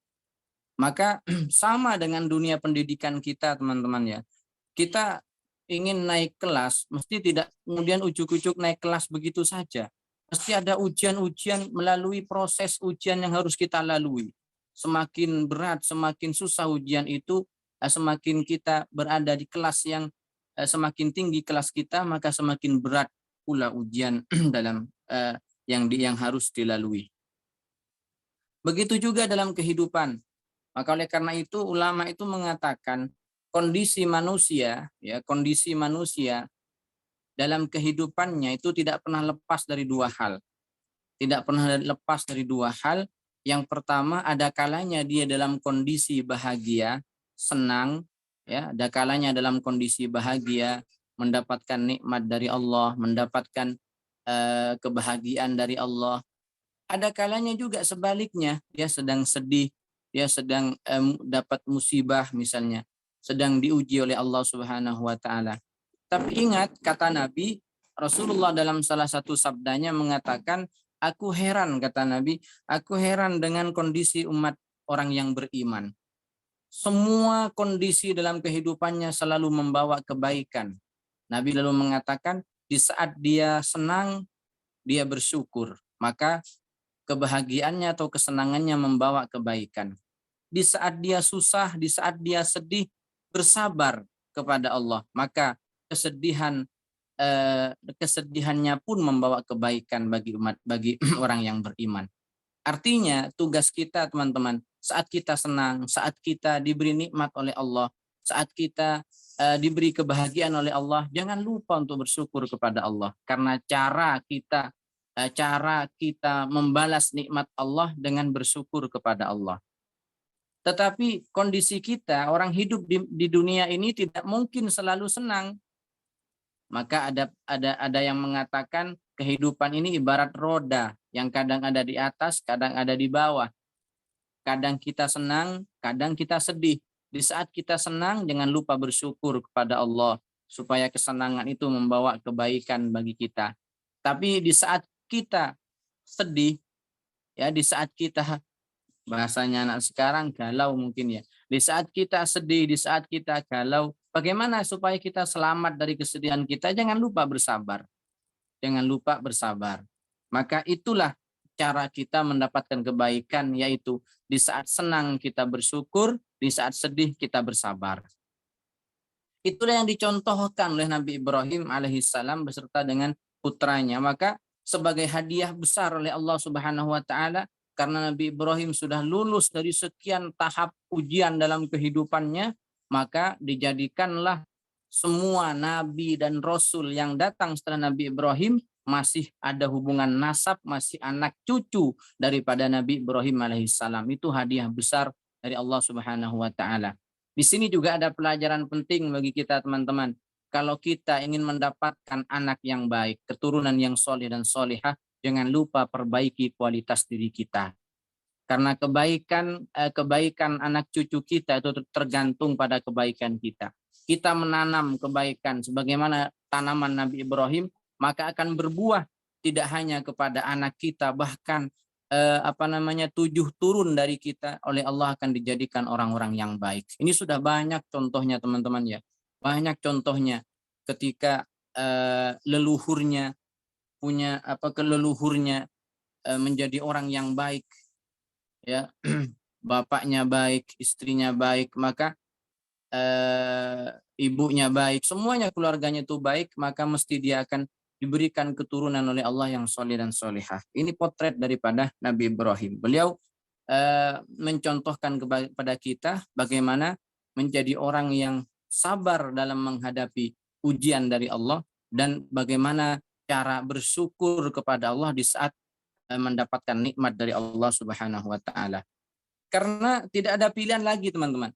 Maka sama dengan dunia pendidikan kita, teman-teman ya. Kita ingin naik kelas, mesti tidak kemudian ujuk-ujuk naik kelas begitu saja. Mesti ada ujian-ujian, melalui proses ujian yang harus kita lalui. Semakin berat, semakin susah ujian itu, semakin kita berada di kelas yang semakin tinggi kelas kita, maka semakin berat pula ujian dalam yang harus dilalui. Begitu juga dalam kehidupan. Maka oleh karena itu ulama itu mengatakan kondisi manusia dalam kehidupannya itu tidak pernah lepas dari dua hal. Tidak pernah lepas dari dua hal. Yang pertama, ada kalanya dia dalam kondisi bahagia, senang, ya, ada kalanya dalam kondisi bahagia, mendapatkan nikmat dari Allah, mendapatkan kebahagiaan dari Allah. Ada kalanya juga sebaliknya, dia sedang sedih, dia sedang dapat musibah misalnya, sedang diuji oleh Allah Subhanahu wa Ta'ala. Tapi ingat kata Nabi, Rasulullah dalam salah satu sabdanya mengatakan, aku heran, kata Nabi, aku heran dengan kondisi umat orang yang beriman. Semua kondisi dalam kehidupannya selalu membawa kebaikan. Nabi lalu mengatakan, di saat dia senang, dia bersyukur. Maka kebahagiaannya atau kesenangannya membawa kebaikan. Di saat dia susah, di saat dia sedih, bersabar kepada Allah. Maka kesedihannya pun membawa kebaikan bagi orang yang beriman. Artinya tugas kita teman-teman, saat kita senang, saat kita diberi nikmat oleh Allah, saat kita diberi kebahagiaan oleh Allah, jangan lupa untuk bersyukur kepada Allah. Karena cara kita membalas nikmat Allah dengan bersyukur kepada Allah. Tetapi kondisi kita, orang hidup di dunia ini tidak mungkin selalu senang. Maka ada yang mengatakan kehidupan ini ibarat roda yang kadang ada di atas, kadang ada di bawah. Kadang kita senang, kadang kita sedih. Di saat kita senang, jangan lupa bersyukur kepada Allah supaya kesenangan itu membawa kebaikan bagi kita. Tapi di saat kita sedih, ya di saat kita, bahasanya anak sekarang galau mungkin ya. Di saat kita sedih, di saat kita galau, bagaimana supaya kita selamat dari kesedihan kita? Jangan lupa bersabar. Jangan lupa bersabar. Maka itulah cara kita mendapatkan kebaikan, yaitu di saat senang kita bersyukur, di saat sedih kita bersabar. Itulah yang dicontohkan oleh Nabi Ibrahim alaihissalam beserta dengan putranya. Maka sebagai hadiah besar oleh Allah Subhanahu wa taala, karena Nabi Ibrahim sudah lulus dari sekian tahap ujian dalam kehidupannya, maka dijadikanlah semua nabi dan rasul yang datang setelah Nabi Ibrahim masih ada hubungan nasab, masih anak cucu daripada Nabi Ibrahim alaihissalam. Itu hadiah besar dari Allah Subhanahu wa taala. Di sini juga ada pelajaran penting bagi kita teman-teman. Kalau kita ingin mendapatkan anak yang baik, keturunan yang soleh dan solehah, jangan lupa perbaiki kualitas diri kita. Karena kebaikan anak cucu kita itu tergantung pada kebaikan kita. Kita menanam kebaikan sebagaimana tanaman Nabi Ibrahim, maka akan berbuah tidak hanya kepada anak kita, bahkan 7 turun dari kita oleh Allah akan dijadikan orang-orang yang baik. Ini sudah banyak contohnya teman-teman ya. Banyak contohnya ketika leluhurnya menjadi orang yang baik, ya bapaknya baik, istrinya baik, maka ibunya baik, semuanya keluarganya itu baik, maka mesti dia akan diberikan keturunan oleh Allah yang soleh dan solehah. Ini potret daripada Nabi Ibrahim. Beliau mencontohkan kepada kita bagaimana menjadi orang yang sabar dalam menghadapi ujian dari Allah dan bagaimana cara bersyukur kepada Allah di saat mendapatkan nikmat dari Allah Subhanahu wa taala. Karena tidak ada pilihan lagi, teman-teman.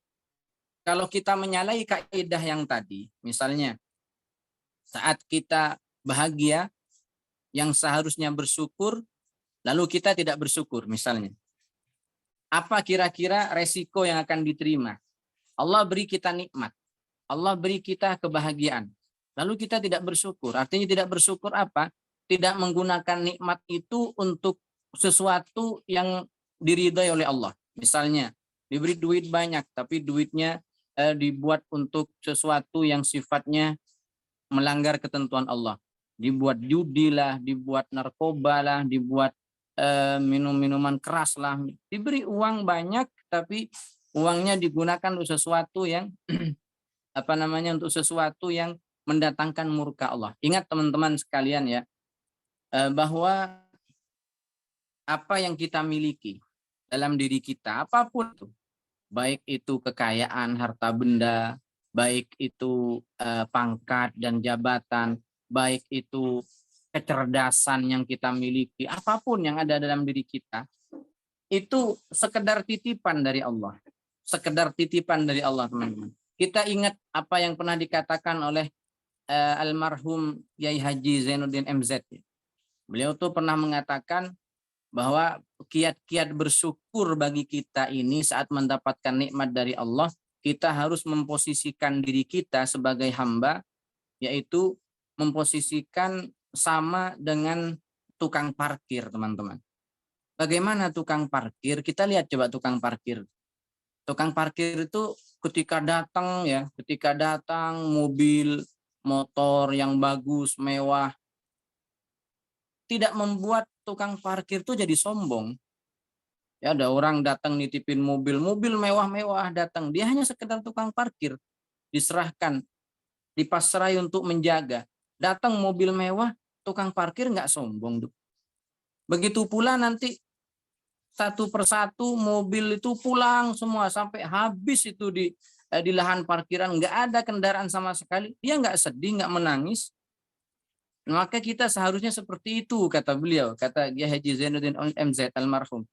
Kalau kita menyalahi kaidah yang tadi, misalnya saat kita bahagia yang seharusnya bersyukur, lalu kita tidak bersyukur misalnya. Apa kira-kira resiko yang akan diterima? Allah beri kita nikmat. Allah beri kita kebahagiaan. Lalu kita tidak bersyukur. Artinya tidak bersyukur apa? Tidak menggunakan nikmat itu untuk sesuatu yang diridhai oleh Allah. Misalnya, diberi duit banyak, tapi duitnya dibuat untuk sesuatu yang sifatnya melanggar ketentuan Allah. Dibuat judi lah, dibuat narkoba lah, dibuat minum-minuman keras lah. Diberi uang banyak, tapi uangnya digunakan untuk sesuatu yang untuk sesuatu yang mendatangkan murka Allah. Ingat teman-teman sekalian ya, bahwa apa yang kita miliki dalam diri kita, apapun itu, baik itu kekayaan, harta benda, baik itu pangkat dan jabatan, baik itu kecerdasan yang kita miliki, apapun yang ada dalam diri kita, itu sekedar titipan dari Allah. Sekedar titipan dari Allah, teman-teman. Kita ingat apa yang pernah dikatakan oleh almarhum Yai Haji Zainuddin MZ. Beliau tuh pernah mengatakan bahwa kiat-kiat bersyukur bagi kita ini saat mendapatkan nikmat dari Allah, kita harus memposisikan diri kita sebagai hamba, yaitu memposisikan sama dengan tukang parkir, teman-teman. Bagaimana tukang parkir? Kita lihat coba tukang parkir. Tukang parkir itu ketika datang mobil, motor yang bagus, mewah, tidak membuat tukang parkir itu jadi sombong. Ya, ada orang datang nitipin mobil mewah-mewah datang, dia hanya sekedar tukang parkir, diserahkan, dipasrai untuk menjaga. Datang mobil mewah, tukang parkir nggak sombong. Begitu pula nanti satu persatu mobil itu pulang semua sampai habis itu di lahan parkiran, nggak ada kendaraan sama sekali, dia nggak sedih, nggak menangis. Maka kita seharusnya seperti itu, kata beliau, kata Kiai Haji Zainuddin MZ almarhum.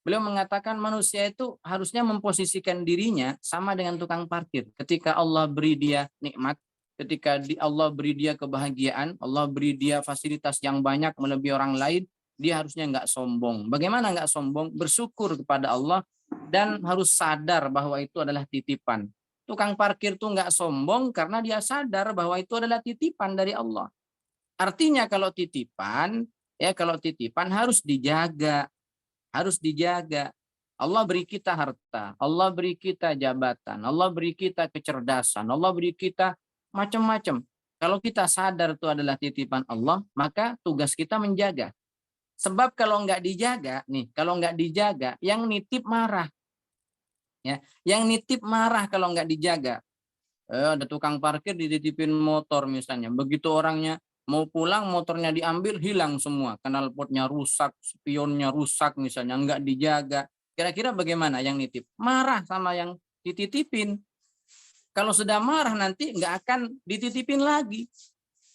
Beliau mengatakan manusia itu harusnya memposisikan dirinya sama dengan tukang parkir. Ketika Allah beri dia nikmat, ketika Allah beri dia kebahagiaan, Allah beri dia fasilitas yang banyak melebihi orang lain, dia harusnya nggak sombong. Bagaimana nggak sombong? Bersyukur kepada Allah dan harus sadar bahwa itu adalah titipan. Tukang parkir tuh nggak sombong karena dia sadar bahwa itu adalah titipan dari Allah. Artinya kalau titipan harus dijaga, harus dijaga. Allah beri kita harta, Allah beri kita jabatan, Allah beri kita kecerdasan, Allah beri kita macam-macam. Kalau kita sadar itu adalah titipan Allah, maka tugas kita menjaga. Sebab kalau nggak dijaga, yang nitip marah. Ya, yang nitip marah kalau nggak dijaga. Ada tukang parkir dititipin motor misalnya. Begitu orangnya mau pulang, motornya diambil, hilang semua. Knalpotnya rusak, spionnya rusak misalnya, nggak dijaga. Kira-kira bagaimana yang nitip? Marah sama yang dititipin. Kalau sudah marah nanti nggak akan dititipin lagi.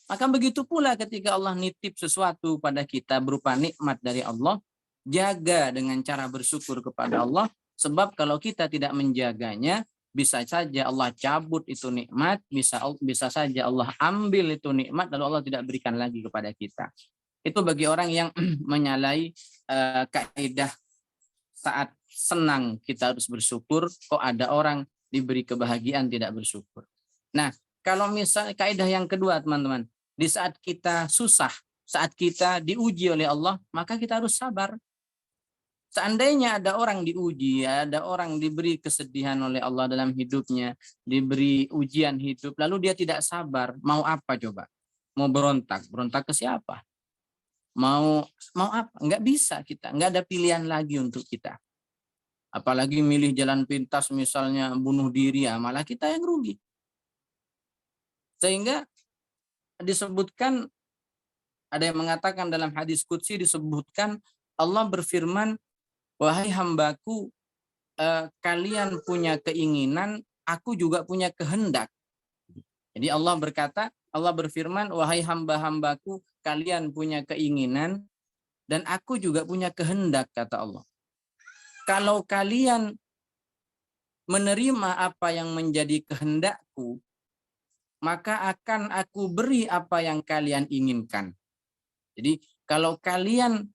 Maka begitu pula ketika Allah nitip sesuatu pada kita berupa nikmat dari Allah, jaga dengan cara bersyukur kepada Allah. Sebab kalau kita tidak menjaganya, bisa saja Allah cabut itu nikmat, bisa saja Allah ambil itu nikmat, lalu Allah tidak berikan lagi kepada kita. Itu bagi orang yang menyalahi kaidah saat senang kita harus bersyukur, kok ada orang diberi kebahagiaan tidak bersyukur. Nah, kalau misalnya kaidah yang kedua teman-teman, di saat kita susah, saat kita diuji oleh Allah, maka kita harus sabar. Seandainya ada orang diuji, ada orang diberi kesedihan oleh Allah dalam hidupnya, diberi ujian hidup, lalu dia tidak sabar, mau apa coba? Mau berontak? Berontak ke siapa? Mau apa? Nggak bisa kita, nggak ada pilihan lagi untuk kita. Apalagi milih jalan pintas misalnya bunuh diri, ya malah kita yang rugi. Sehingga disebutkan, ada yang mengatakan dalam hadis qudsi disebutkan Allah berfirman, wahai hambaku, kalian punya keinginan, aku juga punya kehendak. Jadi Allah berkata, Allah berfirman, wahai hamba-hambaku, kalian punya keinginan dan aku juga punya kehendak, kata Allah. Kalau kalian menerima apa yang menjadi kehendakku, maka akan aku beri apa yang kalian inginkan. Jadi kalau kalian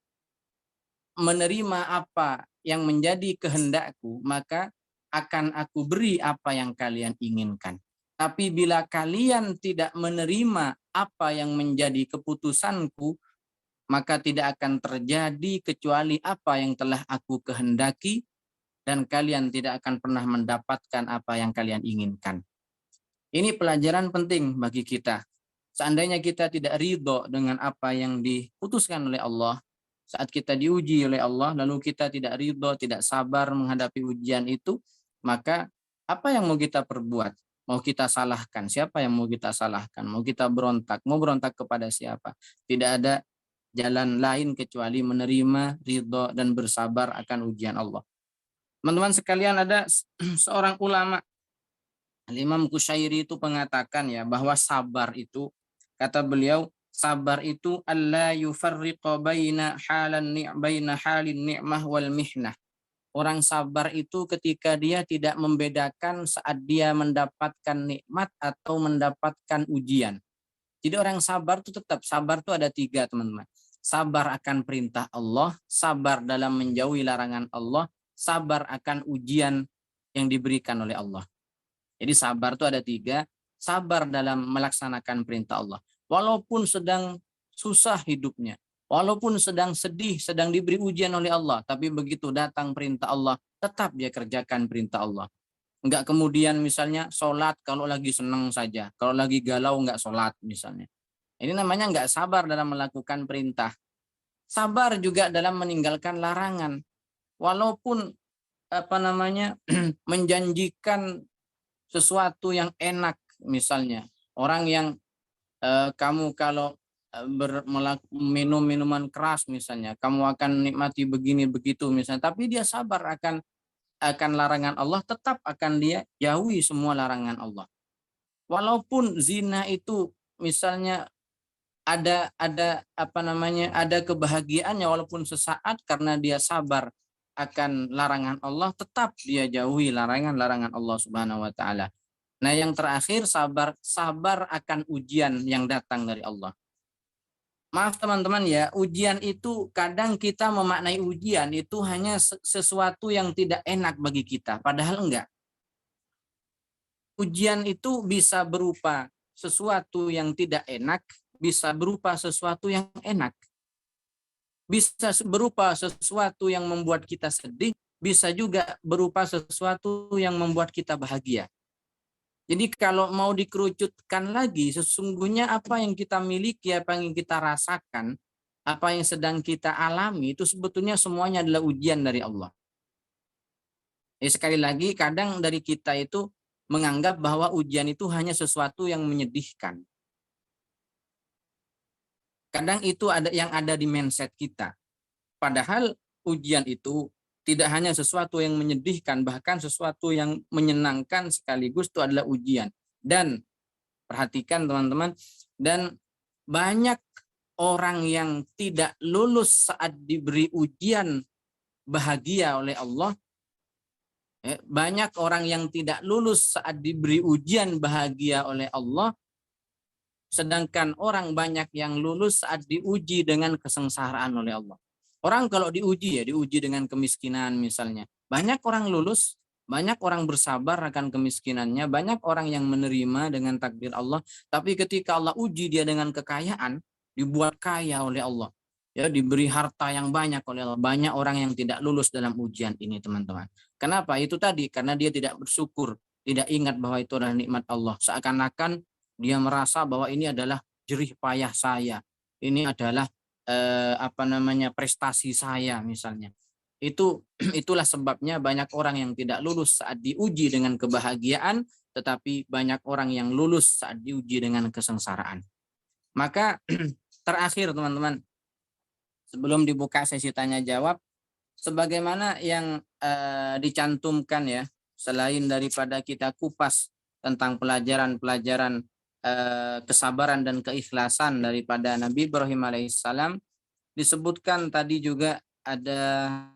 menerima apa yang menjadi kehendakku, maka akan aku beri apa yang kalian inginkan. Tapi bila kalian tidak menerima apa yang menjadi keputusanku, maka tidak akan terjadi kecuali apa yang telah aku kehendaki, dan kalian tidak akan pernah mendapatkan apa yang kalian inginkan. Ini pelajaran penting bagi kita. Seandainya kita tidak ridho dengan apa yang diputuskan oleh Allah, saat kita diuji oleh Allah, lalu kita tidak ridho, tidak sabar menghadapi ujian itu, maka apa yang mau kita perbuat? Mau kita salahkan? Siapa yang mau kita salahkan? Mau kita berontak? Mau berontak kepada siapa? Tidak ada jalan lain kecuali menerima, ridho, dan bersabar akan ujian Allah. Teman-teman sekalian, ada seorang ulama, Imam Qushairi itu mengatakan ya, bahwa sabar itu, kata beliau, sabar itu alla yufarriqa baina halin ni'mah wal mihnah. Orang sabar itu ketika dia tidak membedakan saat dia mendapatkan nikmat atau mendapatkan ujian. Jadi orang sabar itu tetap, sabar itu ada 3 teman-teman. Sabar akan perintah Allah, sabar dalam menjauhi larangan Allah, sabar akan ujian yang diberikan oleh Allah. Jadi sabar itu ada 3, sabar dalam melaksanakan perintah Allah. Walaupun sedang susah hidupnya, walaupun sedang sedih, sedang diberi ujian oleh Allah, tapi begitu datang perintah Allah, tetap dia kerjakan perintah Allah. Enggak kemudian misalnya sholat kalau lagi senang saja, kalau lagi galau enggak sholat misalnya. Ini namanya enggak sabar dalam melakukan perintah. Sabar juga dalam meninggalkan larangan. Walaupun menjanjikan sesuatu yang enak misalnya. Orang yang kamu kalau minum minuman keras misalnya, kamu akan nikmati begini begitu misalnya, tapi dia sabar akan larangan Allah, tetap akan dia jauhi semua larangan Allah. Walaupun zina itu misalnya ada kebahagiaannya walaupun sesaat karena dia sabar akan larangan Allah, tetap dia jauhi larangan-larangan Allah Subhanahu wa taala. Nah, yang terakhir sabar akan ujian yang datang dari Allah. Maaf teman-teman ya, ujian itu kadang kita memaknai ujian itu hanya sesuatu yang tidak enak bagi kita, padahal enggak. Ujian itu bisa berupa sesuatu yang tidak enak, bisa berupa sesuatu yang enak. Bisa berupa sesuatu yang membuat kita sedih, bisa juga berupa sesuatu yang membuat kita bahagia. Jadi kalau mau dikerucutkan lagi, sesungguhnya apa yang kita miliki, apa yang kita rasakan, apa yang sedang kita alami, itu sebetulnya semuanya adalah ujian dari Allah. Jadi sekali lagi, kadang dari kita itu menganggap bahwa ujian itu hanya sesuatu yang menyedihkan. Kadang itu ada yang ada di mindset kita. Padahal ujian itu tidak hanya sesuatu yang menyedihkan, bahkan sesuatu yang menyenangkan sekaligus itu adalah ujian. Dan perhatikan teman-teman, dan banyak orang yang tidak lulus saat diberi ujian bahagia oleh Allah. Banyak orang yang tidak lulus saat diberi ujian bahagia oleh Allah, sedangkan orang banyak yang lulus saat diuji dengan kesengsaraan oleh Allah. Orang kalau diuji dengan kemiskinan misalnya. Banyak orang lulus, banyak orang bersabar akan kemiskinannya, banyak orang yang menerima dengan takdir Allah. Tapi ketika Allah uji dia dengan kekayaan, dibuat kaya oleh Allah. Ya, diberi harta yang banyak oleh Allah. Banyak orang yang tidak lulus dalam ujian ini, teman-teman. Kenapa? Itu tadi, karena dia tidak bersyukur, tidak ingat bahwa itu adalah nikmat Allah. Seakan-akan dia merasa bahwa ini adalah jerih payah saya. Ini adalah prestasi saya misalnya. Itulah sebabnya banyak orang yang tidak lulus saat diuji dengan kebahagiaan, tetapi banyak orang yang lulus saat diuji dengan kesengsaraan. Maka terakhir teman-teman, sebelum dibuka sesi tanya jawab, sebagaimana yang dicantumkan ya, selain daripada kita kupas tentang pelajaran-pelajaran kesabaran dan keikhlasan daripada Nabi Ibrahim alaihissalam, disebutkan tadi juga ada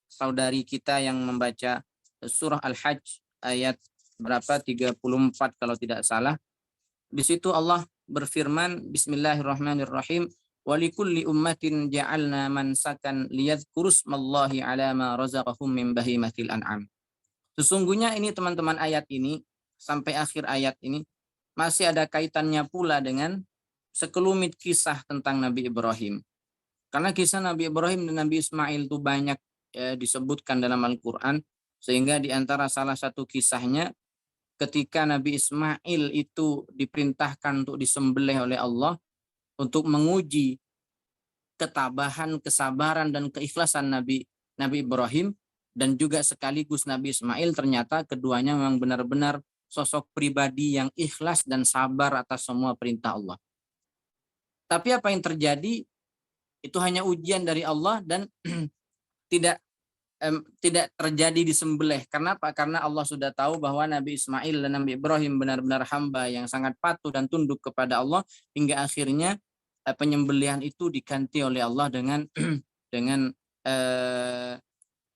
saudari kita yang membaca surah Al-Hajj ayat berapa, 34 kalau tidak salah. Di situ Allah berfirman, Bismillahirrahmanirrahim, walikulli ummatin ja'alna mansakan liyadhkurusmallahi ala ma razaqahum min bahimatil an'am. Sesungguhnya ini teman-teman, ayat ini sampai akhir ayat ini masih ada kaitannya pula dengan sekelumit kisah tentang Nabi Ibrahim. Karena kisah Nabi Ibrahim dan Nabi Ismail itu banyak disebutkan dalam Al-Quran, sehingga di antara salah satu kisahnya ketika Nabi Ismail itu diperintahkan untuk disembelih oleh Allah untuk menguji ketabahan, kesabaran, dan keikhlasan Nabi Ibrahim, dan juga sekaligus Nabi Ismail, ternyata keduanya memang benar-benar sosok pribadi yang ikhlas dan sabar atas semua perintah Allah. Tapi apa yang terjadi itu hanya ujian dari Allah dan tidak terjadi disembelih. Kenapa? Karena Allah sudah tahu bahwa Nabi Ismail dan Nabi Ibrahim benar-benar hamba yang sangat patuh dan tunduk kepada Allah, hingga akhirnya penyembelihan itu diganti oleh Allah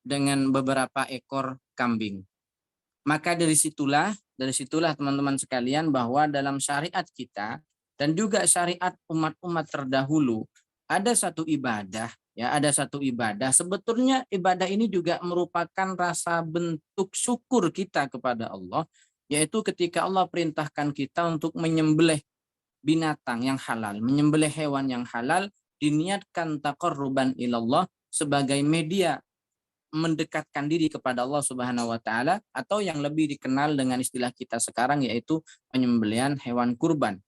dengan beberapa ekor kambing. Maka dari situlah teman-teman sekalian, bahwa dalam syariat kita dan juga syariat umat-umat terdahulu ada satu ibadah. Sebetulnya ibadah ini juga merupakan rasa bentuk syukur kita kepada Allah, yaitu ketika Allah perintahkan kita untuk menyembelih binatang yang halal, menyembelih hewan yang halal, diniatkan taqarruban ilallah, sebagai media mendekatkan diri kepada Allah Subhanahu wa taala, atau yang lebih dikenal dengan istilah kita sekarang yaitu penyembelihan hewan kurban.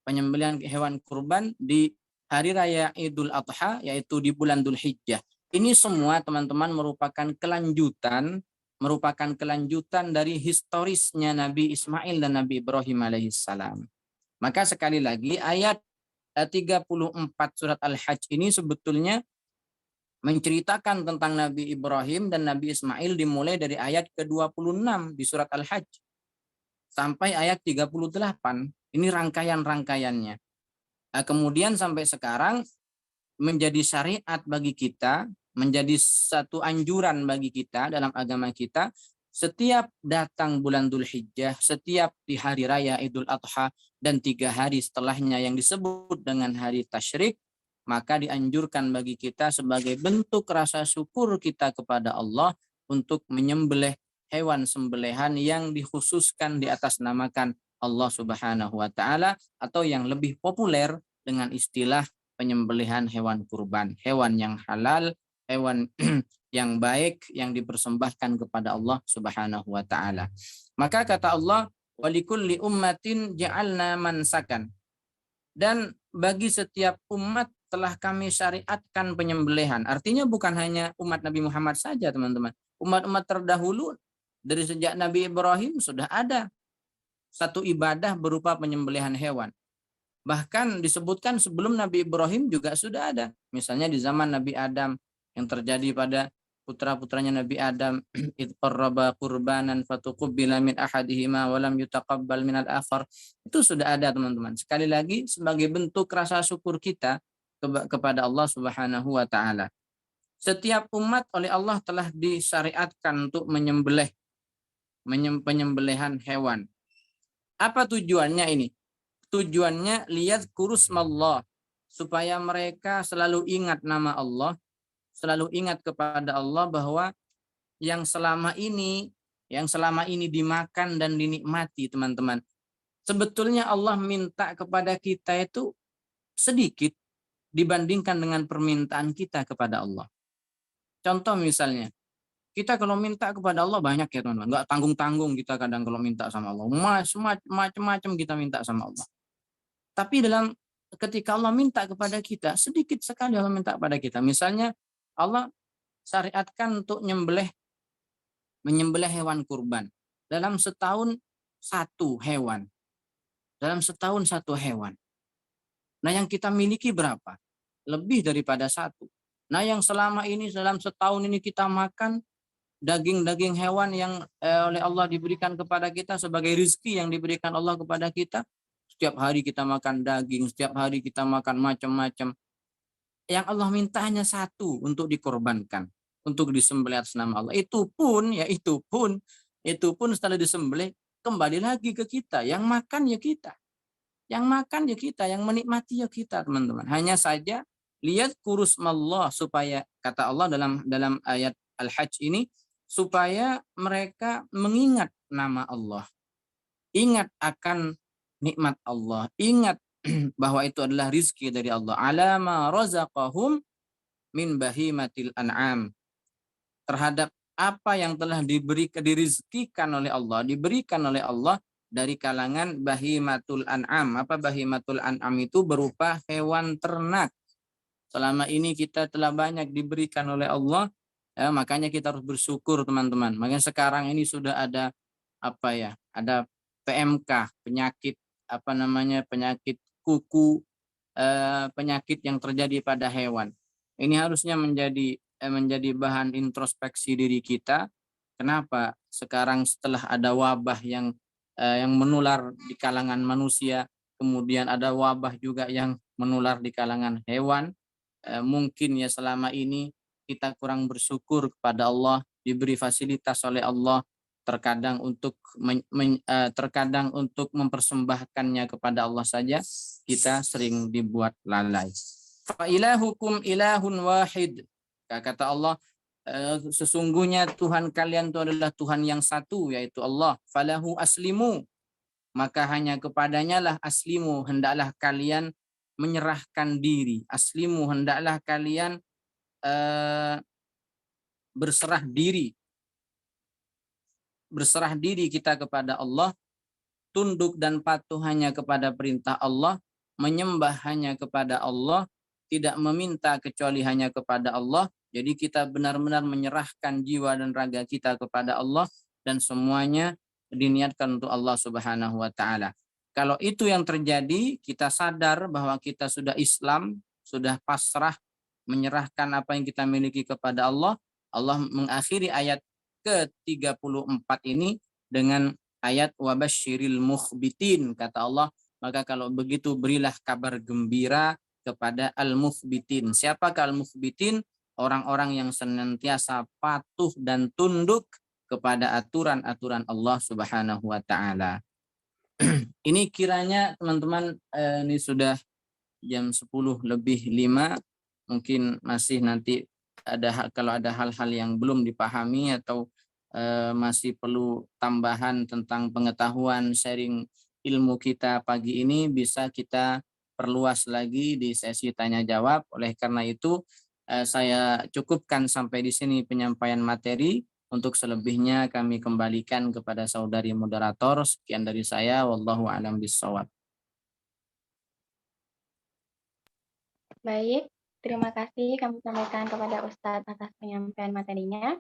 Penyembelihan hewan kurban di hari raya Idul Adha, yaitu di bulan Dzulhijjah. Ini semua teman-teman merupakan kelanjutan dari historisnya Nabi Ismail dan Nabi Ibrahim alaihissalam. Maka sekali lagi, ayat 34 surat Al-Hajj ini sebetulnya menceritakan tentang Nabi Ibrahim dan Nabi Ismail dimulai dari ayat ke-26 di surat Al-Hajj sampai ayat 38. Ini rangkaian-rangkaiannya. Kemudian sampai sekarang menjadi syariat bagi kita, menjadi satu anjuran bagi kita dalam agama kita setiap datang bulan Dzulhijjah, setiap di hari raya Idul Adha dan 3 hari setelahnya yang disebut dengan hari tasyrik, maka dianjurkan bagi kita sebagai bentuk rasa syukur kita kepada Allah untuk menyembelih hewan sembelihan yang dikhususkan di atas namakan Allah Subhanahu wa taala, atau yang lebih populer dengan istilah penyembelihan hewan kurban, hewan yang halal, hewan yang baik yang dipersembahkan kepada Allah Subhanahu wa taala. Maka kata Allah, walikulli ummatin ja'alna mansakan. Dan bagi setiap umat telah kami syariatkan penyembelihan. Artinya bukan hanya umat Nabi Muhammad saja, teman-teman. Umat-umat terdahulu dari sejak Nabi Ibrahim sudah ada satu ibadah berupa penyembelihan hewan. Bahkan disebutkan sebelum Nabi Ibrahim juga sudah ada. Misalnya di zaman Nabi Adam yang terjadi pada putra-putranya Nabi Adam, id qarraba qurbanan fatuqabbala min ahadihima wa lam yutaqabbal minal akhar. Itu sudah ada, teman-teman. Sekali lagi sebagai bentuk rasa syukur kita kepada Allah Subhanahu wa taala. Setiap umat oleh Allah telah disyariatkan untuk menyembelih penyembelihan hewan. Apa tujuannya ini? Tujuannya lihat kurusmallah, supaya mereka selalu ingat nama Allah, selalu ingat kepada Allah bahwa yang selama ini dimakan dan dinikmati, teman-teman. Sebetulnya Allah minta kepada kita itu sedikit dibandingkan dengan permintaan kita kepada Allah. Contoh misalnya, kita kalau minta kepada Allah banyak ya teman-teman, nggak tanggung-tanggung kita kadang kalau minta sama Allah, macam-macam kita minta sama Allah. Tapi ketika Allah minta kepada kita, sedikit sekali Allah minta kepada kita. Misalnya Allah syariatkan untuk menyembelih hewan kurban. Dalam setahun satu hewan. Nah yang kita miliki berapa? Lebih daripada satu. Nah yang selama ini dalam setahun ini kita makan daging-daging hewan yang oleh Allah diberikan kepada kita sebagai rezeki yang diberikan Allah kepada kita. Setiap hari kita makan daging, setiap hari kita makan macam-macam. Yang Allah mintanya satu untuk dikorbankan, untuk disembelih atas nama Allah. Itu pun setelah disembelih kembali lagi ke kita. Yang makan ya kita. Yang menikmati ya kita, teman-teman. Hanya saja lihat kurusmallah, supaya kata Allah dalam ayat Al-Hajj ini, supaya mereka mengingat nama Allah. Ingat akan nikmat Allah, ingat bahwa itu adalah rizki dari Allah. Alama razaqahum min bahimatil an'am. Terhadap apa yang telah dirizkikan oleh Allah, diberikan oleh Allah dari kalangan bahimatul an'am. Apa bahimatul an'am itu? Berupa hewan ternak. Selama ini kita telah banyak diberikan oleh Allah, ya, makanya kita harus bersyukur, teman-teman. Makanya sekarang ini sudah ada ada PMK, penyakit penyakit kuku, penyakit yang terjadi pada hewan. Ini harusnya menjadi bahan introspeksi diri kita. Kenapa sekarang setelah ada wabah yang menular di kalangan manusia, kemudian ada wabah juga yang menular di kalangan hewan, mungkin ya selama ini kita kurang bersyukur kepada Allah, diberi fasilitas oleh Allah, terkadang untuk mempersembahkannya kepada Allah saja kita sering dibuat lalai. Fa ilahukum ilahun wahid. Kata Allah, sesungguhnya Tuhan kalian itu adalah Tuhan yang satu, yaitu Allah. Falahu aslimu, maka hanya kepadanya lah aslimu, hendaklah kalian menyerahkan diri. Aslimu, hendaklah kalian berserah diri kita kepada Allah, tunduk dan patuh hanya kepada perintah Allah, menyembah hanya kepada Allah, tidak meminta kecuali hanya kepada Allah. Jadi kita benar-benar menyerahkan jiwa dan raga kita kepada Allah, dan semuanya diniatkan untuk Allah Subhanahu wa taala. Kalau itu yang terjadi, kita sadar bahwa kita sudah Islam, sudah pasrah, menyerahkan apa yang kita miliki kepada Allah. Allah mengakhiri ayat ke-34 ini dengan ayat wabasyiril mukhbitin. Kata Allah, maka kalau begitu berilah kabar gembira kepada al-mukhbitin. Siapakah al-mukhbitin? Orang-orang yang senantiasa patuh dan tunduk kepada aturan-aturan Allah Subhanahu wa taala. Ini kiranya teman-teman ini sudah jam 10:05, mungkin masih nanti kalau ada hal-hal yang belum dipahami atau masih perlu tambahan tentang pengetahuan sharing ilmu kita pagi ini, bisa kita perluas lagi di sesi tanya jawab. Oleh karena itu saya cukupkan sampai di sini penyampaian materi. Untuk selebihnya kami kembalikan kepada saudari moderator. Sekian dari saya, wallahu a'lam bishawab. Baik, terima kasih kami sampaikan kepada Ustadz atas penyampaian materinya.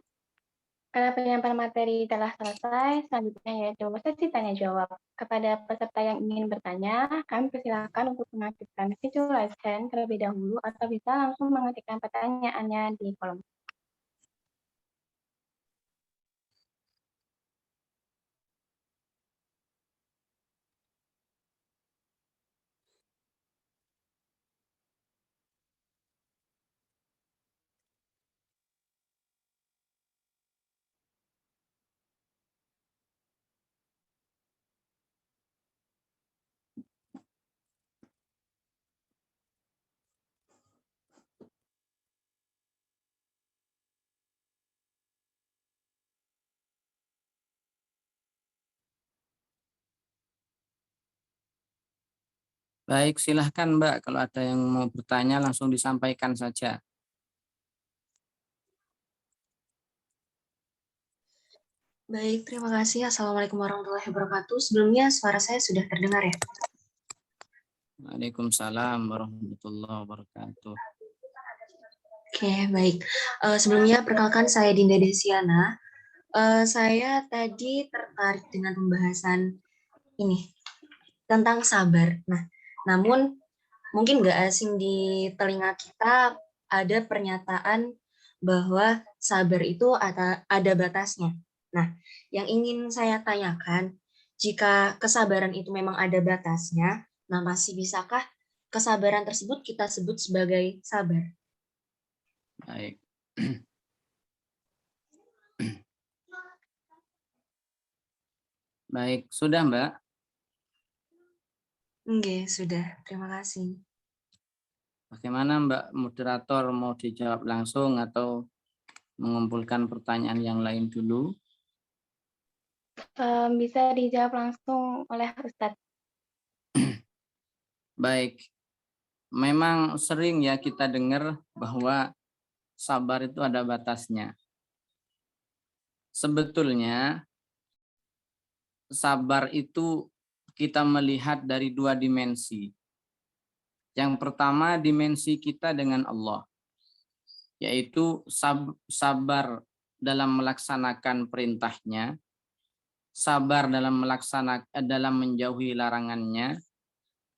Karena penyampaian materi telah selesai, selanjutnya yaitu sesi tanya jawab. Kepada peserta yang ingin bertanya, kami persilakan untuk mengaktifkan fitur raise hand terlebih dahulu atau bisa langsung mengetikkan pertanyaannya di kolom. Baik, silahkan Mbak, kalau ada yang mau bertanya langsung disampaikan saja. Baik, terima kasih. Assalamualaikum warahmatullahi wabarakatuh. Sebelumnya suara saya sudah terdengar ya? Waalaikumsalam warahmatullahi wabarakatuh. Oke, baik. Sebelumnya perkenalkan saya Dinda Desiana. Saya tadi tertarik dengan pembahasan ini tentang sabar. Nah, namun mungkin nggak asing di telinga kita ada pernyataan bahwa sabar itu ada batasnya. Nah, yang ingin saya tanyakan, jika kesabaran itu memang ada batasnya, nah masih bisakah kesabaran tersebut kita sebut sebagai sabar? Baik. Baik, sudah Mbak? Oke, sudah. Terima kasih. Bagaimana Mbak moderator, mau dijawab langsung atau mengumpulkan pertanyaan yang lain dulu? Bisa dijawab langsung oleh Ustadz. Baik, memang sering ya kita dengar bahwa sabar itu ada batasnya. Sebetulnya sabar itu kita melihat dari dua dimensi. Yang pertama dimensi kita dengan Allah, yaitu sabar dalam melaksanakan perintahnya, sabar dalam menjauhi larangannya,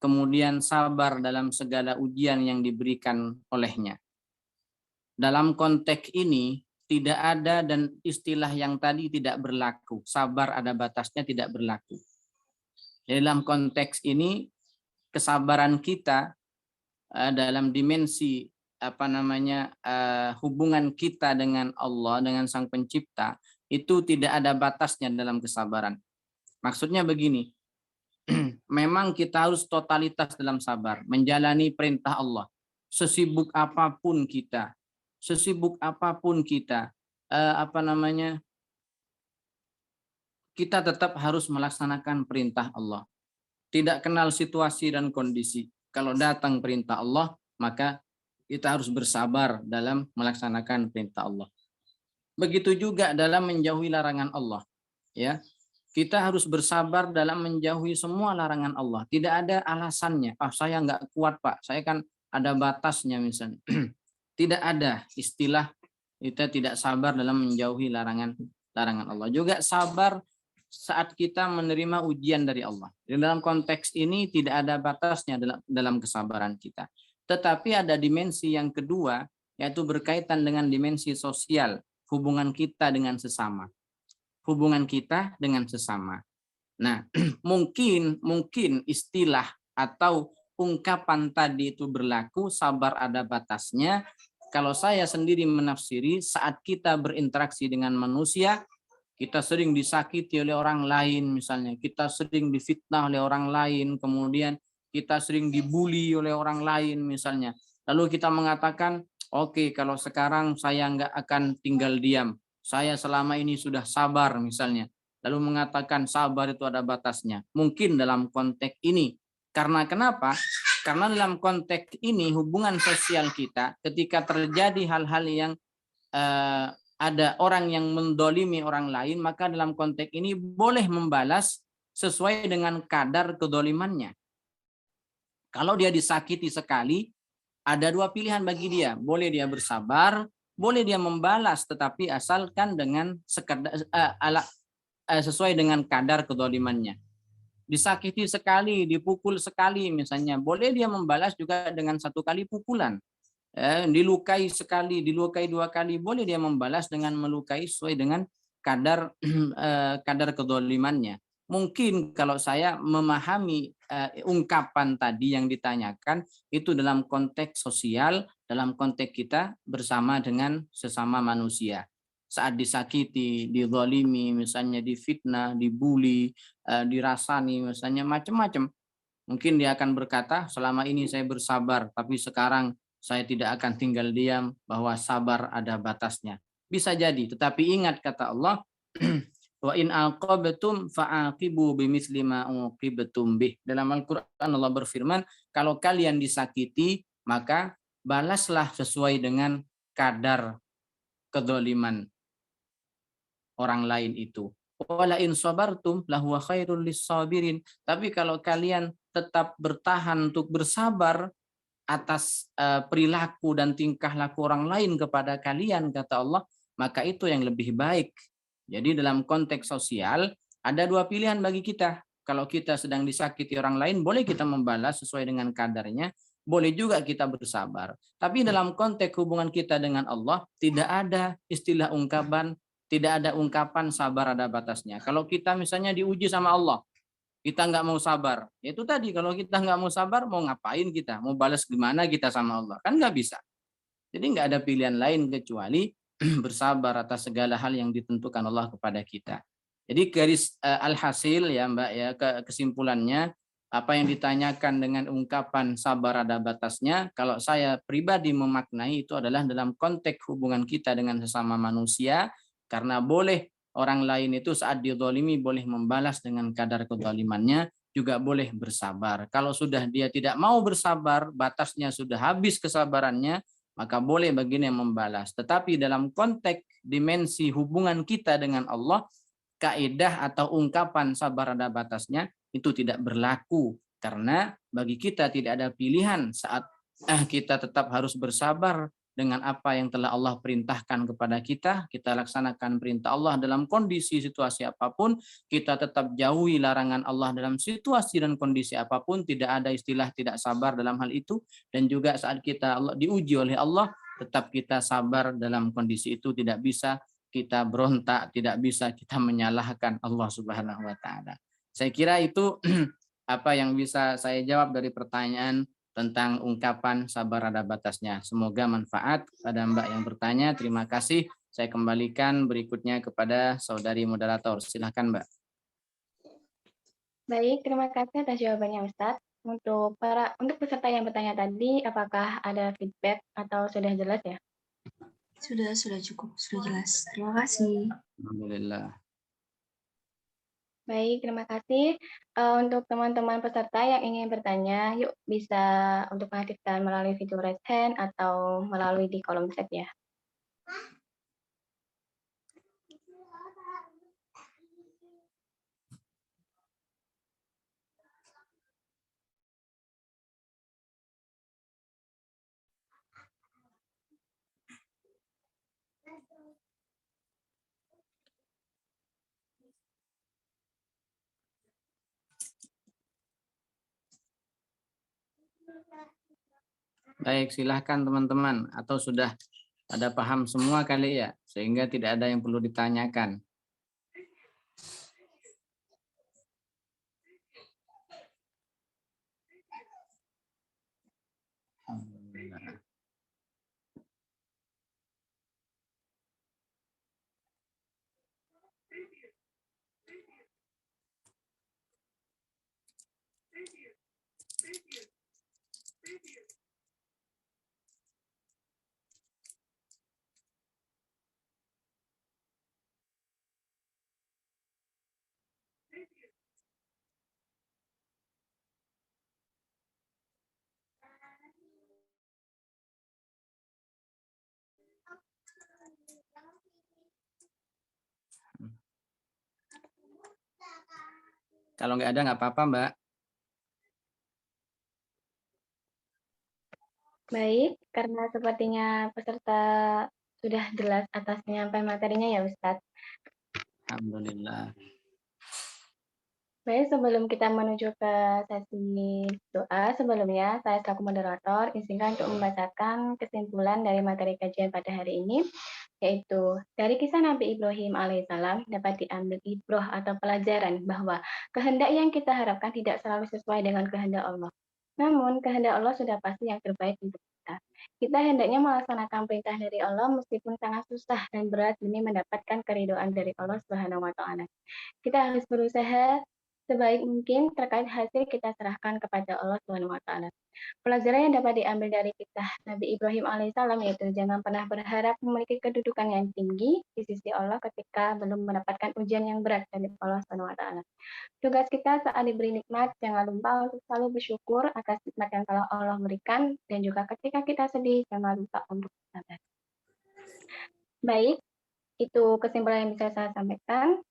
kemudian sabar dalam segala ujian yang diberikan olehnya. Dalam konteks ini tidak ada dan istilah yang tadi tidak berlaku. Sabar ada batasnya tidak berlaku. Dalam konteks ini kesabaran kita dalam dimensi hubungan kita dengan Allah, dengan Sang Pencipta, itu tidak ada batasnya dalam kesabaran. Maksudnya begini, memang kita harus totalitas dalam sabar, menjalani perintah Allah. Sesibuk apapun kita, kita tetap harus melaksanakan perintah Allah. Tidak kenal situasi dan kondisi. Kalau datang perintah Allah, maka kita harus bersabar dalam melaksanakan perintah Allah. Begitu juga dalam menjauhi larangan Allah. Ya, kita harus bersabar dalam menjauhi semua larangan Allah. Tidak ada alasannya. Saya nggak kuat Pak. Saya kan ada batasnya misalnya. Tidak ada istilah kita tidak sabar dalam menjauhi larangan Allah. Juga sabar saat kita menerima ujian dari Allah. Dalam konteks ini tidak ada batasnya dalam kesabaran kita. Tetapi ada dimensi yang kedua, yaitu berkaitan dengan dimensi sosial, hubungan kita dengan sesama. Nah, mungkin istilah atau ungkapan tadi itu berlaku, sabar ada batasnya. Kalau saya sendiri menafsiri, saat kita berinteraksi dengan manusia, kita sering disakiti oleh orang lain misalnya, kita sering difitnah oleh orang lain, kemudian kita sering dibully oleh orang lain misalnya. Lalu kita mengatakan, oke, kalau sekarang saya nggak akan tinggal diam. Saya selama ini sudah sabar misalnya. Lalu mengatakan sabar itu ada batasnya. Mungkin dalam konteks ini. Karena kenapa? Karena dalam konteks ini hubungan sosial kita ketika terjadi hal-hal yang ada orang yang mendolimi orang lain, maka dalam konteks ini boleh membalas sesuai dengan kadar kedolimannya. Kalau dia disakiti sekali, ada dua pilihan bagi dia. Boleh dia bersabar, boleh dia membalas, tetapi asalkan dengan sesuai dengan kadar kedolimannya. Disakiti sekali, dipukul sekali misalnya, boleh dia membalas juga dengan 1 kali pukulan. Dilukai sekali, dilukai 2 kali, boleh dia membalas dengan melukai sesuai dengan kadar kadar kedolimannya. Mungkin kalau saya memahami ungkapan tadi yang ditanyakan itu dalam konteks sosial, dalam konteks kita bersama dengan sesama manusia. Saat disakiti, dizalimi, misalnya difitnah, dibully, dirasani, misalnya macam-macam. Mungkin dia akan berkata, selama ini saya bersabar, tapi sekarang saya tidak akan tinggal diam, bahwa sabar ada batasnya. Bisa jadi, tetapi ingat kata Allah, wa in aqabtum fa'aqibu bimithli ma uqibtum bih. Dalam Al-Qur'an Allah berfirman, kalau kalian disakiti, maka balaslah sesuai dengan kadar kedzaliman orang lain itu. Wala in sabartum lahuwa khairul lissabirin. Tapi kalau kalian tetap bertahan untuk bersabar atas perilaku dan tingkah laku orang lain kepada kalian, kata Allah, maka itu yang lebih baik. Jadi dalam konteks sosial ada dua pilihan bagi kita. Kalau kita sedang disakiti orang lain, boleh kita membalas sesuai dengan kadarnya, boleh juga kita bersabar. Tapi dalam konteks hubungan kita dengan Allah, tidak ada istilah ungkapan, tidak ada ungkapan sabar ada batasnya. Kalau kita misalnya diuji sama Allah, kita nggak mau sabar. Itu tadi, kalau kita nggak mau sabar, mau ngapain kita? Mau balas gimana kita sama Allah? Kan nggak bisa. Jadi nggak ada pilihan lain kecuali bersabar atas segala hal yang ditentukan Allah kepada kita. Jadi garis alhasil ya Mbak ya, kesimpulannya apa yang ditanyakan dengan ungkapan sabar ada batasnya, kalau saya pribadi memaknai itu adalah dalam konteks hubungan kita dengan sesama manusia, karena boleh orang lain itu saat dizalimi boleh membalas dengan kadar kezalimannya, juga boleh bersabar. Kalau sudah dia tidak mau bersabar, batasnya sudah habis kesabarannya, maka boleh baginya membalas. Tetapi dalam konteks dimensi hubungan kita dengan Allah, kaidah atau ungkapan sabar ada batasnya itu tidak berlaku. Karena bagi kita tidak ada pilihan saat kita tetap harus bersabar dengan apa yang telah Allah perintahkan kepada kita, kita laksanakan perintah Allah dalam kondisi situasi apapun, kita tetap jauhi larangan Allah dalam situasi dan kondisi apapun, tidak ada istilah tidak sabar dalam hal itu, dan juga saat kita diuji oleh Allah, tetap kita sabar dalam kondisi itu, tidak bisa kita berontak, tidak bisa kita menyalahkan Allah Subhanahu wa taala. Saya kira itu apa yang bisa saya jawab dari pertanyaan tentang ungkapan sabar ada batasnya. Semoga manfaat pada Mbak yang bertanya. Terima kasih. Saya kembalikan berikutnya kepada saudari moderator. Silahkan Mbak. Baik, terima kasih atas jawabannya Ustadz. Untuk peserta yang bertanya tadi, apakah ada feedback atau sudah jelas ya? Sudah cukup, sudah jelas. Terima kasih. Alhamdulillah. Baik, terima kasih. Untuk teman-teman peserta yang ingin bertanya, yuk bisa untuk mengaktifkan melalui fitur raise hand atau melalui di kolom chat ya. Baik, silahkan teman-teman. Atau sudah ada paham semua kali ya, sehingga tidak ada yang perlu ditanyakan. Kalau nggak ada nggak apa-apa, Mbak. Baik, karena sepertinya peserta sudah jelas atas penyampaian materinya ya Ustadz. Alhamdulillah. Baik, sebelum kita menuju ke sesi doa, sebelumnya saya selaku moderator izinkan untuk membacakan kesimpulan dari materi kajian pada hari ini, yaitu dari kisah Nabi Ibrahim alaihissalam dapat diambil ibroh atau pelajaran bahwa kehendak yang kita harapkan tidak selalu sesuai dengan kehendak Allah. Namun, kehendak Allah sudah pasti yang terbaik untuk kita. Kita hendaknya melaksanakan perintah dari Allah meskipun sangat susah dan berat demi mendapatkan keridhaan dari Allah Subhanahu wa Ta'ala. Kita harus berusaha sebaik mungkin terkait hasil kita serahkan kepada Allah Subhanahu wa Ta'ala. Pelajaran yang dapat diambil dari kisah Nabi Ibrahim alaihissalam yaitu jangan pernah berharap memiliki kedudukan yang tinggi di sisi Allah ketika belum mendapatkan ujian yang berat dari Allah Subhanahu wa Ta'ala. Tugas kita saat diberi nikmat jangan lupa untuk selalu bersyukur atas nikmat yang telah Allah berikan dan juga ketika kita sedih jangan lupa untuk bersabar. Baik, itu kesimpulan yang bisa saya sampaikan.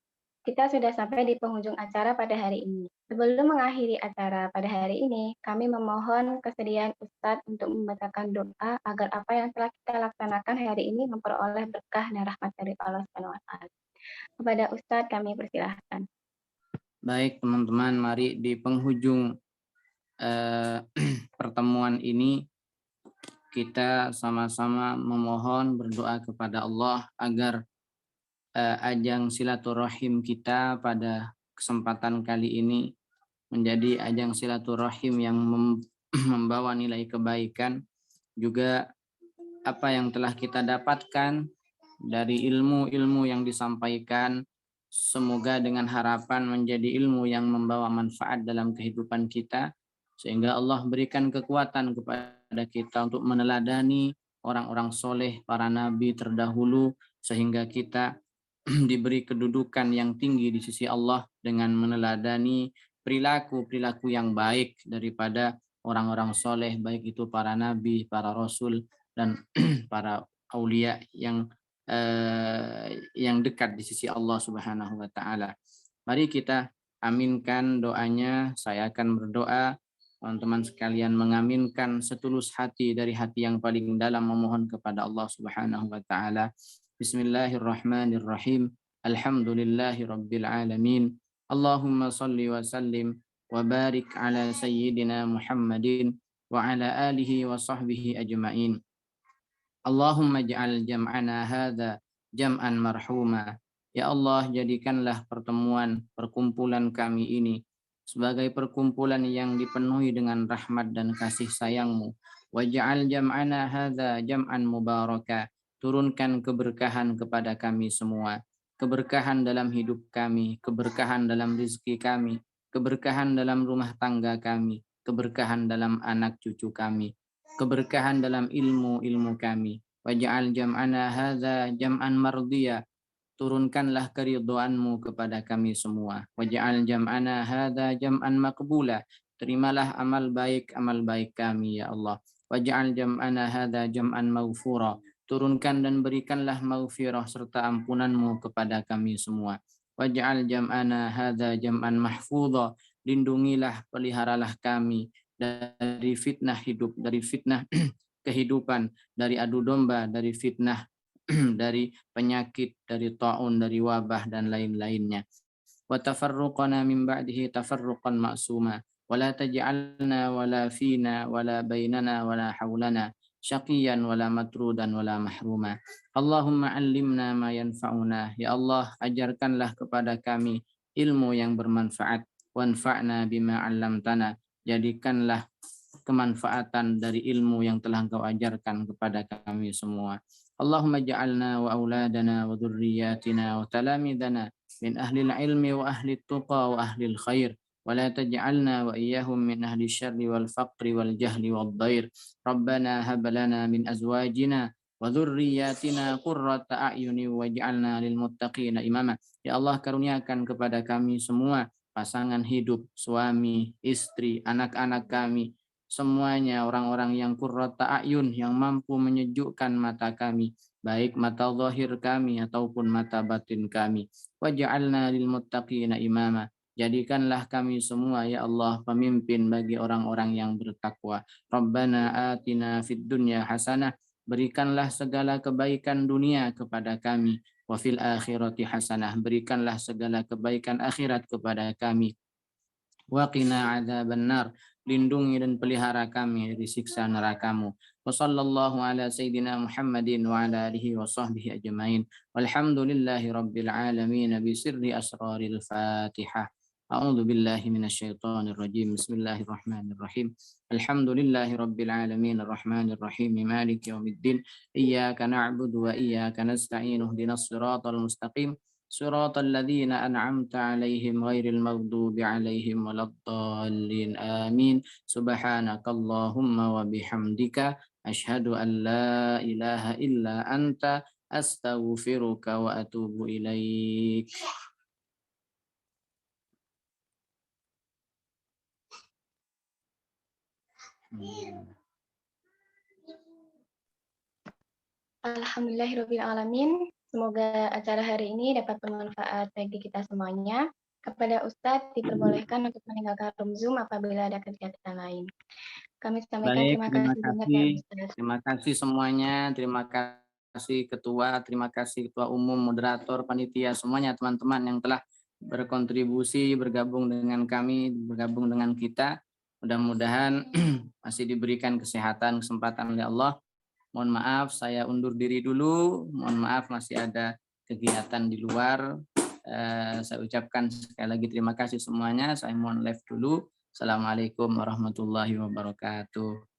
Kita sudah sampai di penghujung acara pada hari ini. Sebelum mengakhiri acara pada hari ini, kami memohon kesediaan Ustadz untuk membacakan doa agar apa yang telah kita laksanakan hari ini memperoleh berkah dan rahmat dari Allah Subhanahu wa Ta'ala. Kepada Ustadz kami persilahkan. Baik teman-teman, mari di penghujung pertemuan ini kita sama-sama memohon berdoa kepada Allah agar ajang silaturahim kita pada kesempatan kali ini menjadi ajang silaturahim yang membawa nilai kebaikan, juga apa yang telah kita dapatkan dari ilmu-ilmu yang disampaikan semoga dengan harapan menjadi ilmu yang membawa manfaat dalam kehidupan kita, sehingga Allah berikan kekuatan kepada kita untuk meneladani orang-orang soleh, para nabi terdahulu, sehingga kita diberi kedudukan yang tinggi di sisi Allah dengan meneladani perilaku-perilaku yang baik daripada orang-orang soleh, baik itu para nabi, para rasul, dan para aulia yang dekat di sisi Allah Subhanahu wa Ta'ala. Mari kita aminkan doanya. Saya akan berdoa, teman-teman sekalian mengaminkan setulus hati dari hati yang paling dalam, memohon kepada Allah Subhanahu wa Ta'ala. Bismillahirrahmanirrahim. Alhamdulillahi rabbil alamin. Allahumma salli wa sallim wa barik ala sayyidina Muhammadin wa ala alihi wa sahbihi ajma'in. Allahumma ja'al jam'ana hadha jam'an marhuma. Ya Allah, jadikanlah perkumpulan kami ini sebagai perkumpulan yang dipenuhi dengan rahmat dan kasih sayang-Mu. Waj'al jam'ana hadha jam'an mubaraka. Turunkan keberkahan kepada kami semua. Keberkahan dalam hidup kami, keberkahan dalam rezeki kami, keberkahan dalam rumah tangga kami, keberkahan dalam anak cucu kami, keberkahan dalam ilmu-ilmu kami. Waj'al jam'ana hadza jam'an mardiyah. Turunkanlah keridhaan-Mu kepada kami semua. Waj'al jam'ana hadza jam'an maqbula. Terimalah amal baik kami ya Allah. Waj'al jam'ana hadza jam'an maghfura. Turunkan dan berikanlah maghfirah serta ampunan-Mu kepada kami semua. Waj'al jam'ana hadza jam'an mahfudha. Lindungilah, peliharalah kami dari fitnah hidup, dari fitnah kehidupan, dari adu domba, dari fitnah, dari penyakit, dari taun, dari wabah dan lain-lainnya. Wa tafarruqana min ba'dihi tafarruqan ma'suma. Wa la taj'alna wa la fina wa la bainana wa la hawlana syaqiyan wala matrudan wala mahruma. Allahumma allimna ma yanfa'una. Ya Allah, ajarkanlah kepada kami ilmu yang bermanfaat. Wanfa'na bima 'allamtana. Jadikanlah kemanfaatan dari ilmu yang telah Engkau ajarkan kepada kami semua. Allahumma ja'alna wa auladana wa dhurriyyatina wa talamidana min ahli ilmi wa ahli tuqa wa ahli khair. ولا تجعلنا وإياهم من أهل الشر والفقر والجهل والضير. ربنا هب لنا من أزواجنا وذرياتنا قرة أعين واجعلنا للمتقين إماما. Ya Allah, karuniakan kepada kami semua pasangan hidup, suami, istri, anak-anak kami, semuanya orang-orang yang qurrata a'yun, yang mampu menyejukkan mata kami, baik mata zahir kami ataupun mata batin kami. Waj'alna lil muttaqina imama. Jadikanlah kami semua ya Allah pemimpin bagi orang-orang yang bertakwa. Rabbana atina fid dunya hasanah. Berikanlah segala kebaikan dunia kepada kami. Wa fil akhirati hasanah. Berikanlah segala kebaikan akhirat kepada kami. Wa qina adzabannar. Lindungi dan pelihara kami dari siksa neraka-Mu. Wa sallallahu ala sayyidina Muhammadin wa ala alihi wa sahbihi ajmain. Walhamdulillahi rabbil alamin bi sirri asraril Fatihah. A'udzu billahi minasyaitonir rajim. Bismillahirrahmanirrahim. Alhamdulillahi rabbil alamin arrahmanir rahim maliki yaumiddin. Iyyaka na'budu wa iyyaka nasta'in ihdinas siratal mustaqim. صراط الذين أنعمت عليهم غير المغضوب عليهم ولا الضالين آمين سبحانك اللهم وبحمدك أشهد أن لا إله إلا أنت أستغفرك وأتوب إليك. Alhamdulillahirabbil alamin. Semoga acara hari ini dapat bermanfaat bagi kita semuanya. Kepada Ustadz diperbolehkan untuk meninggalkan room Zoom apabila ada kegiatan lain. Kami sampaikan Baik, terima kasih banyak ya Ustadz. Terima kasih semuanya, terima kasih Ketua, terima kasih Ketua Umum, Moderator, Panitia, semuanya teman-teman yang telah berkontribusi, bergabung dengan kami, bergabung dengan kita. Mudah-mudahan masih diberikan kesehatan, kesempatan oleh Allah. Mohon maaf, saya undur diri dulu. Mohon maaf masih ada kegiatan di luar. Saya ucapkan sekali lagi terima kasih semuanya. Saya mohon live dulu. Assalamualaikum warahmatullahi wabarakatuh.